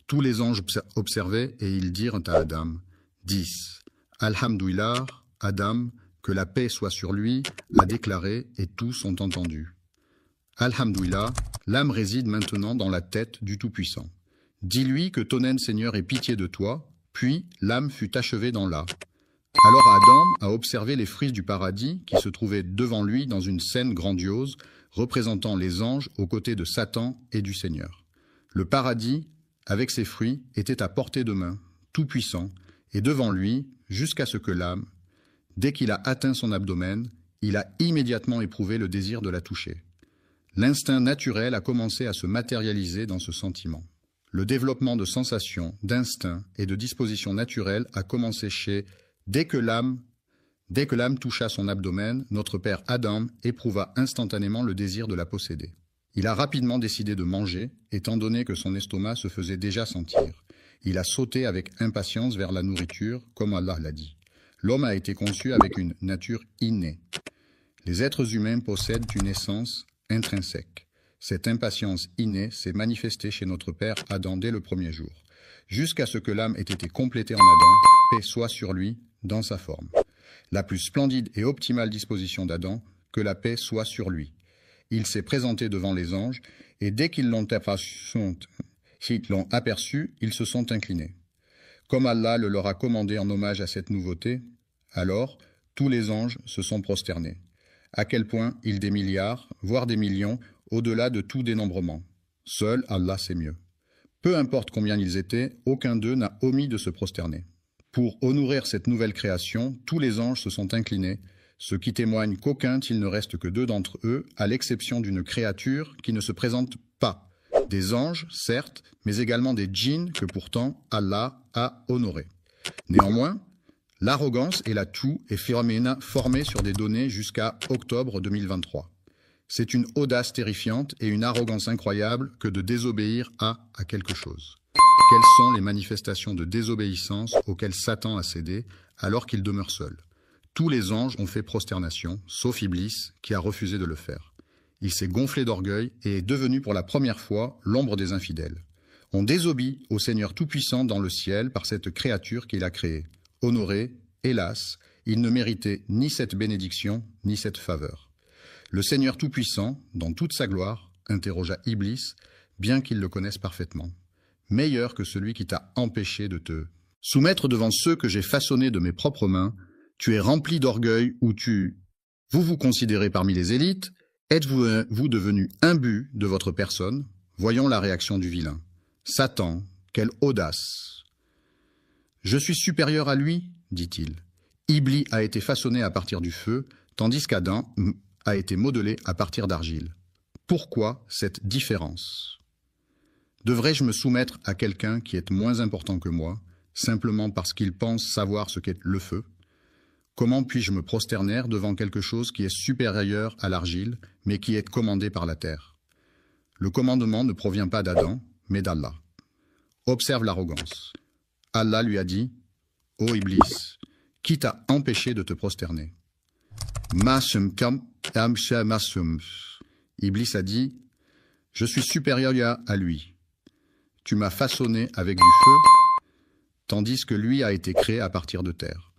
Tous les anges observaient et ils dirent à Adam, « 10. Alhamdoulilah, Adam, que la paix soit sur lui, a déclaré et tous ont entendu. Alhamdoulilah, l'âme réside maintenant dans la tête du Tout-Puissant. Dis-lui que Tonen Seigneur ait pitié de toi, puis l'âme fut achevée dans là. Alors Adam a observé les fruits du paradis qui se trouvaient devant lui dans une scène grandiose, représentant les anges aux côtés de Satan et du Seigneur. Le paradis, avec ses fruits, était à portée de main, tout puissant, et devant lui, jusqu'à ce que l'âme, dès qu'il a atteint son abdomen, il a immédiatement éprouvé le désir de la toucher. L'instinct naturel a commencé à se matérialiser dans ce sentiment. Le développement de sensations, d'instincts et de dispositions naturelles a commencé Dès que l'âme toucha son abdomen, notre père Adam éprouva instantanément le désir de la posséder. Il a rapidement décidé de manger, étant donné que son estomac se faisait déjà sentir. Il a sauté avec impatience vers la nourriture, comme Allah l'a dit. L'homme a été conçu avec une nature innée. Les êtres humains possèdent une essence intrinsèque. Cette impatience innée s'est manifestée chez notre père Adam dès le premier jour, jusqu'à ce que l'âme ait été complétée en Adam, paix soit sur lui, dans sa forme. La plus splendide et optimale disposition d'Adam, que la paix soit sur lui. Il s'est présenté devant les anges, et dès qu'ils l'ont aperçu, ils se sont inclinés. Comme Allah le leur a commandé en hommage à cette nouveauté, alors tous les anges se sont prosternés. À quel point ils des milliards, voire des millions, au-delà de tout dénombrement. Seul Allah sait mieux. Peu importe combien ils étaient, aucun d'eux n'a omis de se prosterner. Pour honorer cette nouvelle création, tous les anges se sont inclinés, ce qui témoigne qu'aucun il ne reste que 2 d'entre eux, à l'exception d'une créature qui ne se présente pas. Des anges, certes, mais également des djinns que pourtant Allah a honorés. Néanmoins, l'arrogance et la toux est formée sur des données jusqu'à octobre 2023. C'est une audace terrifiante et une arrogance incroyable que de désobéir à quelque chose. Quelles sont les manifestations de désobéissance auxquelles Satan a cédé alors qu'il demeure seul? Tous les anges ont fait prosternation, sauf Iblis, qui a refusé de le faire. Il s'est gonflé d'orgueil et est devenu pour la première fois l'ombre des infidèles. On désobéit au Seigneur Tout-Puissant dans le ciel par cette créature qu'il a créée. Honoré, hélas, il ne méritait ni cette bénédiction, ni cette faveur. Le Seigneur Tout-Puissant, dans toute sa gloire, interrogea Iblis, bien qu'il le connaisse parfaitement. Meilleur que celui qui t'a empêché de te soumettre devant ceux que j'ai façonnés de mes propres mains, tu es rempli d'orgueil ou vous vous considérez parmi les élites, êtes-vous devenu imbu de votre personne? Voyons la réaction du vilain. Satan, quelle audace! Je suis supérieur à lui, dit-il. Iblis a été façonné à partir du feu, tandis qu'Adam a été modelé à partir d'argile. Pourquoi cette différence? Devrais-je me soumettre à quelqu'un qui est moins important que moi, simplement parce qu'il pense savoir ce qu'est le feu? Comment puis-je me prosterner devant quelque chose qui est supérieur à l'argile, mais qui est commandé par la terre? Le commandement ne provient pas d'Adam, mais d'Allah. Observe l'arrogance. Allah lui a dit, « Ô Iblis, qui t'a empêché de te prosterner ?» Iblis a dit, « Je suis supérieur à lui. Tu m'as façonné avec du feu, tandis que lui a été créé à partir de terre. »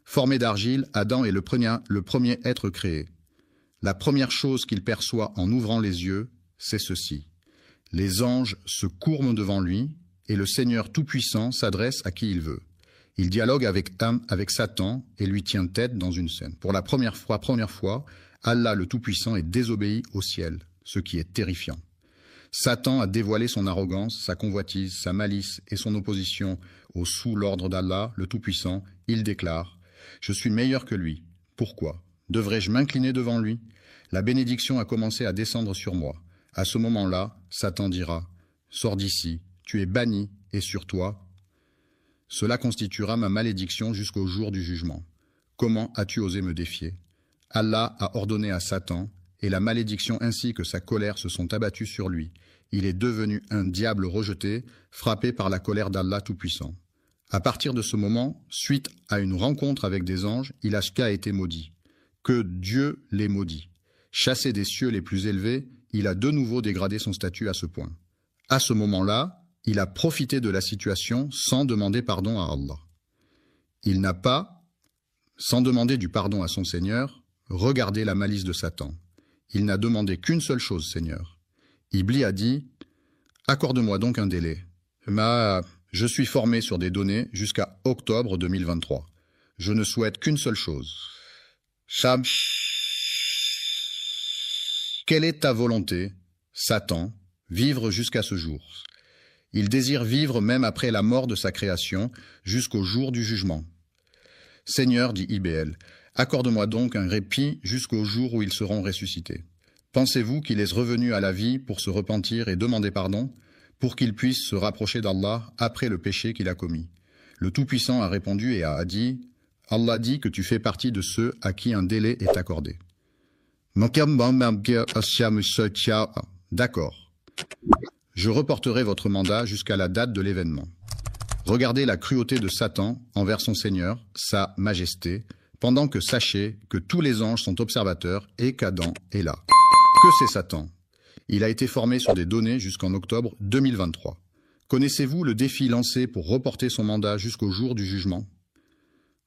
Formé d'argile, Adam est le premier être créé. La première chose qu'il perçoit en ouvrant les yeux, c'est ceci. Les anges se courbent devant lui, et le Seigneur Tout-Puissant s'adresse à qui il veut. Il dialogue avec Satan et lui tient tête dans une scène. Pour la première fois, Allah le Tout-Puissant est désobéi au ciel, ce qui est terrifiant. Satan a dévoilé son arrogance, sa convoitise, sa malice et son opposition sous l'ordre d'Allah, le Tout-Puissant. Il déclare « Je suis meilleur que lui. Pourquoi? Devrais-je m'incliner devant lui? La bénédiction a commencé à descendre sur moi. À ce moment-là, Satan dira « Sors d'ici, tu es banni, et sur toi. Cela constituera ma malédiction jusqu'au jour du jugement. Comment as-tu osé me défier? » Allah a ordonné à Satan, et la malédiction ainsi que sa colère se sont abattues sur lui. Il est devenu un diable rejeté, frappé par la colère d'Allah Tout-Puissant. À partir de ce moment, suite à une rencontre avec des anges, il a été maudit. Que Dieu l'ait maudit. Chassé des cieux les plus élevés, il a de nouveau dégradé son statut à ce point. À ce moment-là, il a profité de la situation sans demander pardon à Allah. Il n'a pas, sans demander du pardon à son Seigneur, regardé la malice de Satan. Il n'a demandé qu'une seule chose, Seigneur. Iblis a dit « Accorde-moi donc un délai. Je suis formé sur des données jusqu'à octobre 2023. Je ne souhaite qu'une seule chose. Quelle est ta volonté, Satan, vivre jusqu'à ce jour? Il désire vivre même après la mort de sa création, jusqu'au jour du jugement. Seigneur, dit IBL, accorde-moi donc un répit jusqu'au jour où ils seront ressuscités. Pensez-vous qu'il est revenu à la vie pour se repentir et demander pardon, pour qu'il puisse se rapprocher d'Allah après le péché qu'il a commis? Le Tout-Puissant a répondu et a dit « Allah dit que tu fais partie de ceux à qui un délai est accordé. » D'accord. Je reporterai votre mandat jusqu'à la date de l'événement. Regardez la cruauté de Satan envers son Seigneur, sa majesté, pendant que sachez que tous les anges sont observateurs et qu'Adam est là. Que c'est Satan? Il a été formé sur des données jusqu'en octobre 2023. Connaissez-vous le défi lancé pour reporter son mandat jusqu'au jour du jugement?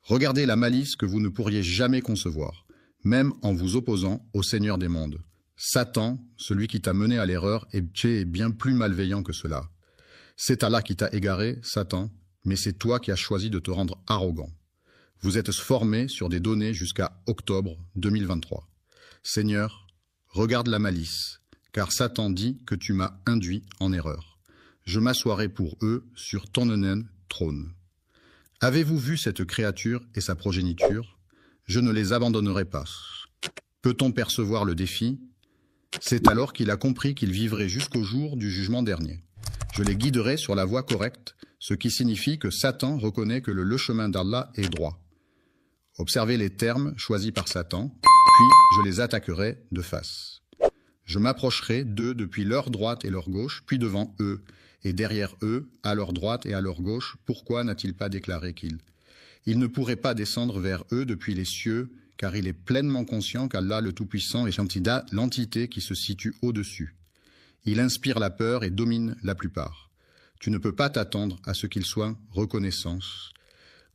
Regardez la malice que vous ne pourriez jamais concevoir, même en vous opposant au Seigneur des mondes. Satan, celui qui t'a mené à l'erreur, est bien plus malveillant que cela. C'est Allah qui t'a égaré, Satan, mais c'est toi qui as choisi de te rendre arrogant. Vous êtes formé sur des données jusqu'à octobre 2023. Seigneur, regarde la malice, car Satan dit que tu m'as induit en erreur. Je m'assoirai pour eux sur ton trône. Avez-vous vu cette créature et sa progéniture? Je ne les abandonnerai pas. Peut-on percevoir le défi? C'est alors qu'il a compris qu'il vivrait jusqu'au jour du jugement dernier. Je les guiderai sur la voie correcte, ce qui signifie que Satan reconnaît que le chemin d'Allah est droit. Observez les termes choisis par Satan, puis je les attaquerai de face. Je m'approcherai d'eux depuis leur droite et leur gauche, puis devant eux, et derrière eux, à leur droite et à leur gauche. Pourquoi n'a-t-il pas déclaré qu'il ne pourrait pas descendre vers eux depuis les cieux, car il est pleinement conscient qu'Allah le Tout-Puissant est l'entité qui se situe au-dessus. Il inspire la peur et domine la plupart. Tu ne peux pas t'attendre à ce qu'ils soient reconnaissants.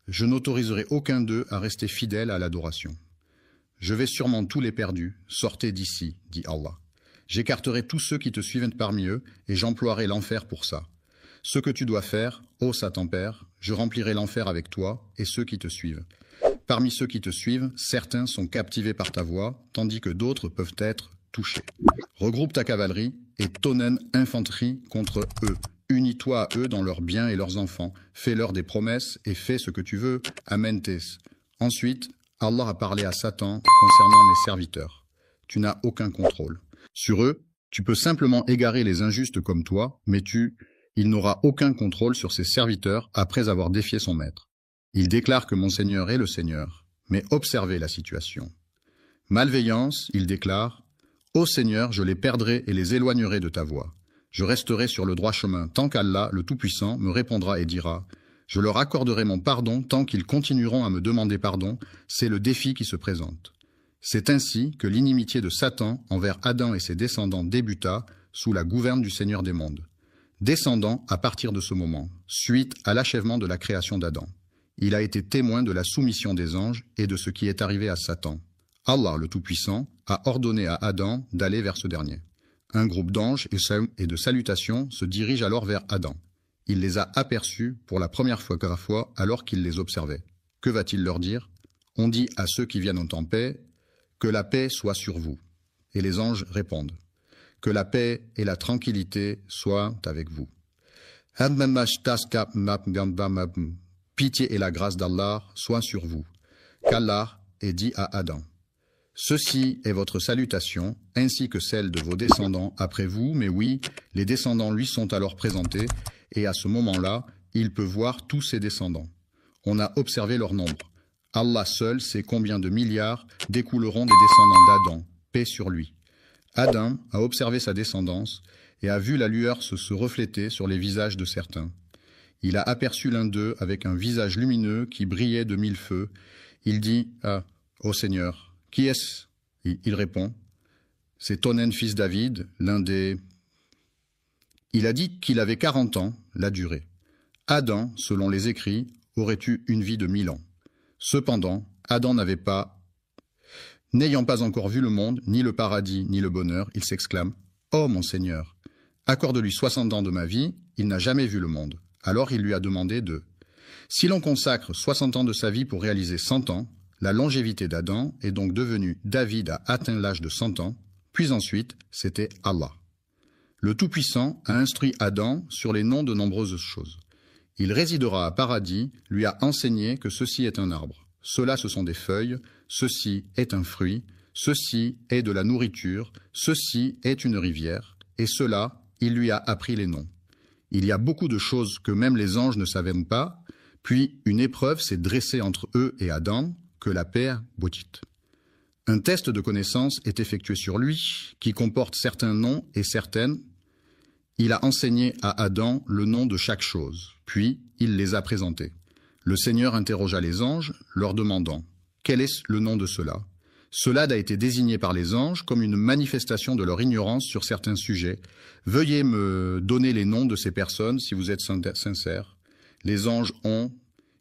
Je n'autoriserai aucun d'eux à rester fidèle à l'adoration. Je vais sûrement tous les perdus. Sortez d'ici, dit Allah. J'écarterai tous ceux qui te suivent parmi eux, et j'emploierai l'enfer pour ça. Ce que tu dois faire, ô Satan Père, je remplirai l'enfer avec toi et ceux qui te suivent. Parmi ceux qui te suivent, certains sont captivés par ta voix, tandis que d'autres peuvent être touchés. Regroupe ta cavalerie et tonen infanterie contre eux. Unis-toi à eux dans leurs biens et leurs enfants. Fais-leur des promesses et fais ce que tu veux. Amentes. Ensuite, Allah a parlé à Satan concernant mes serviteurs. Tu n'as aucun contrôle. Sur eux, tu peux simplement égarer les injustes comme toi, mais il n'aura aucun contrôle sur ses serviteurs après avoir défié son maître. Il déclare que mon Seigneur est le Seigneur, mais observez la situation. Malveillance, il déclare, « Ô Seigneur, je les perdrai et les éloignerai de ta voie. Je resterai sur le droit chemin tant qu'Allah, le Tout-Puissant, me répondra et dira, « Je leur accorderai mon pardon tant qu'ils continueront à me demander pardon, c'est le défi qui se présente. » C'est ainsi que l'inimitié de Satan envers Adam et ses descendants débuta sous la gouverne du Seigneur des mondes. Descendant à partir de ce moment, suite à l'achèvement de la création d'Adam. Il a été témoin de la soumission des anges et de ce qui est arrivé à Satan. Allah, le Tout-Puissant, a ordonné à Adam d'aller vers ce dernier. Un groupe d'anges et de salutations se dirige alors vers Adam. Il les a aperçus pour la première fois alors qu'il les observait. Que va-t-il leur dire? On dit à ceux qui viennent en paix, que la paix soit sur vous. Et les anges répondent, que la paix et la tranquillité soient avec vous. Pitié et la grâce d'Allah soient sur vous. Qu'Allah ait dit à Adam, ceci est votre salutation, ainsi que celle de vos descendants après vous, mais oui, les descendants lui sont alors présentés, et à ce moment-là, il peut voir tous ses descendants. On a observé leur nombre. Allah seul sait combien de milliards découleront des descendants d'Adam, paix sur lui. Adam a observé sa descendance et a vu la lueur se refléter sur les visages de certains. Il a aperçu l'un d'eux avec un visage lumineux qui brillait de 1000 feux. Il dit « Ah, ô Seigneur, qui est-ce » Il répond « C'est Tonen, fils David, l'un des... » Il a dit qu'il avait 40 ans, la durée. Adam, selon les écrits, aurait eu une vie de 1000 ans. Cependant, Adam n'ayant pas encore vu le monde, ni le paradis, ni le bonheur, il s'exclame « Oh mon Seigneur, accorde-lui 60 ans de ma vie, il n'a jamais vu le monde. » Alors il lui a demandé de « Si l'on consacre 60 ans de sa vie pour réaliser 100 ans, la longévité d'Adam est donc devenue David a atteint l'âge de 100 ans, puis ensuite c'était Allah. Le Tout-Puissant a instruit Adam sur les noms de nombreuses choses. Il résidera à paradis, lui a enseigné que ceci est un arbre, cela ce sont des feuilles, ceci est un fruit, ceci est de la nourriture, ceci est une rivière, et cela, il lui a appris les noms. Il y a beaucoup de choses que même les anges ne savaient pas, puis une épreuve s'est dressée entre eux et Adam, que la paix boutit. Un test de connaissance est effectué sur lui, qui comporte certains noms et certaines. Il a enseigné à Adam le nom de chaque chose, puis il les a présentés. Le Seigneur interrogea les anges, leur demandant « Quel est le nom de cela? Cela a été désigné par les anges comme une manifestation de leur ignorance sur certains sujets. Veuillez me donner les noms de ces personnes si vous êtes sincères. Les anges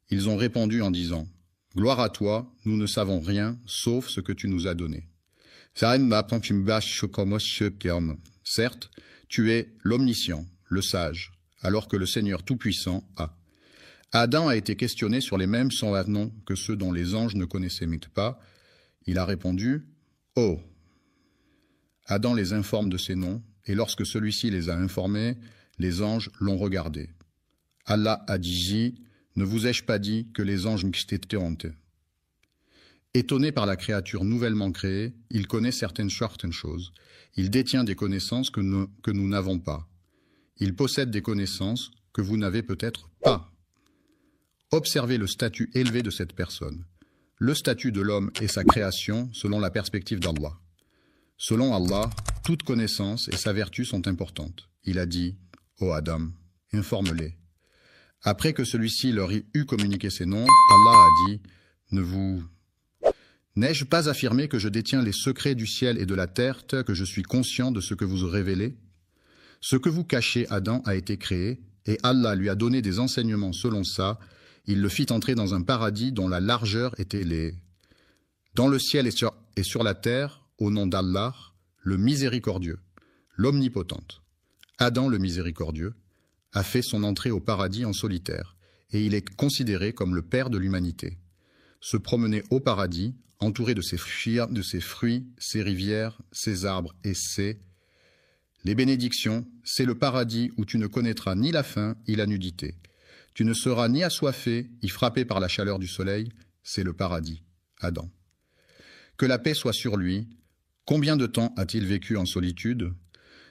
ils ont répondu en disant « Gloire à toi, nous ne savons rien, sauf ce que tu nous as donné. » Certes, tu es l'omniscient, le sage, alors que le Seigneur Tout-Puissant a. Adam a été questionné sur les mêmes 120 noms que ceux dont les anges ne connaissaient pas. Il a répondu « Oh !» Adam les informe de ces noms, et lorsque celui-ci les a informés, les anges l'ont regardé. Allah a dit « Ne vous ai-je pas dit que les anges m'étaient ?» Étonné par la créature nouvellement créée, il connaît certaines choses. Il détient des connaissances que nous n'avons pas. Il possède des connaissances que vous n'avez peut-être pas. Observez le statut élevé de cette personne. Le statut de l'homme et sa création selon la perspective d'Allah. Selon Allah, toute connaissance et sa vertu sont importantes. Il a dit « Ô Adam, informe-les. » Après que celui-ci leur eut communiqué ses noms, Allah a dit « N'ai-je pas affirmé que je détiens les secrets du ciel et de la terre, que je suis conscient de ce que vous révélez? Ce que vous cachez, Adam a été créé, et Allah lui a donné des enseignements selon ça. Il le fit entrer dans un paradis dont la largeur était dans le ciel et sur la terre, au nom d'Allah, le miséricordieux, l'omnipotente. Adam le miséricordieux a fait son entrée au paradis en solitaire, et il est considéré comme le père de l'humanité. Se promener au paradis, entouré de ses fruits, ses rivières, ses arbres et les bénédictions, c'est le paradis où tu ne connaîtras ni la faim ni la nudité. Tu ne seras ni assoiffé, ni frappé par la chaleur du soleil, c'est le paradis, Adam. Que la paix soit sur lui. Combien de temps a-t-il vécu en solitude?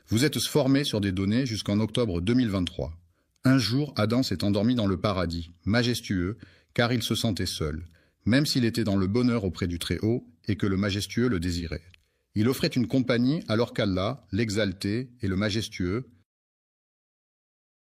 Vous êtes formé sur des données jusqu'en octobre 2023. Un jour, Adam s'est endormi dans le paradis, majestueux, car il se sentait seul, même s'il était dans le bonheur auprès du Très-Haut et que le majestueux le désirait. Il offrait une compagnie alors qu'Allah, l'exalté et le majestueux,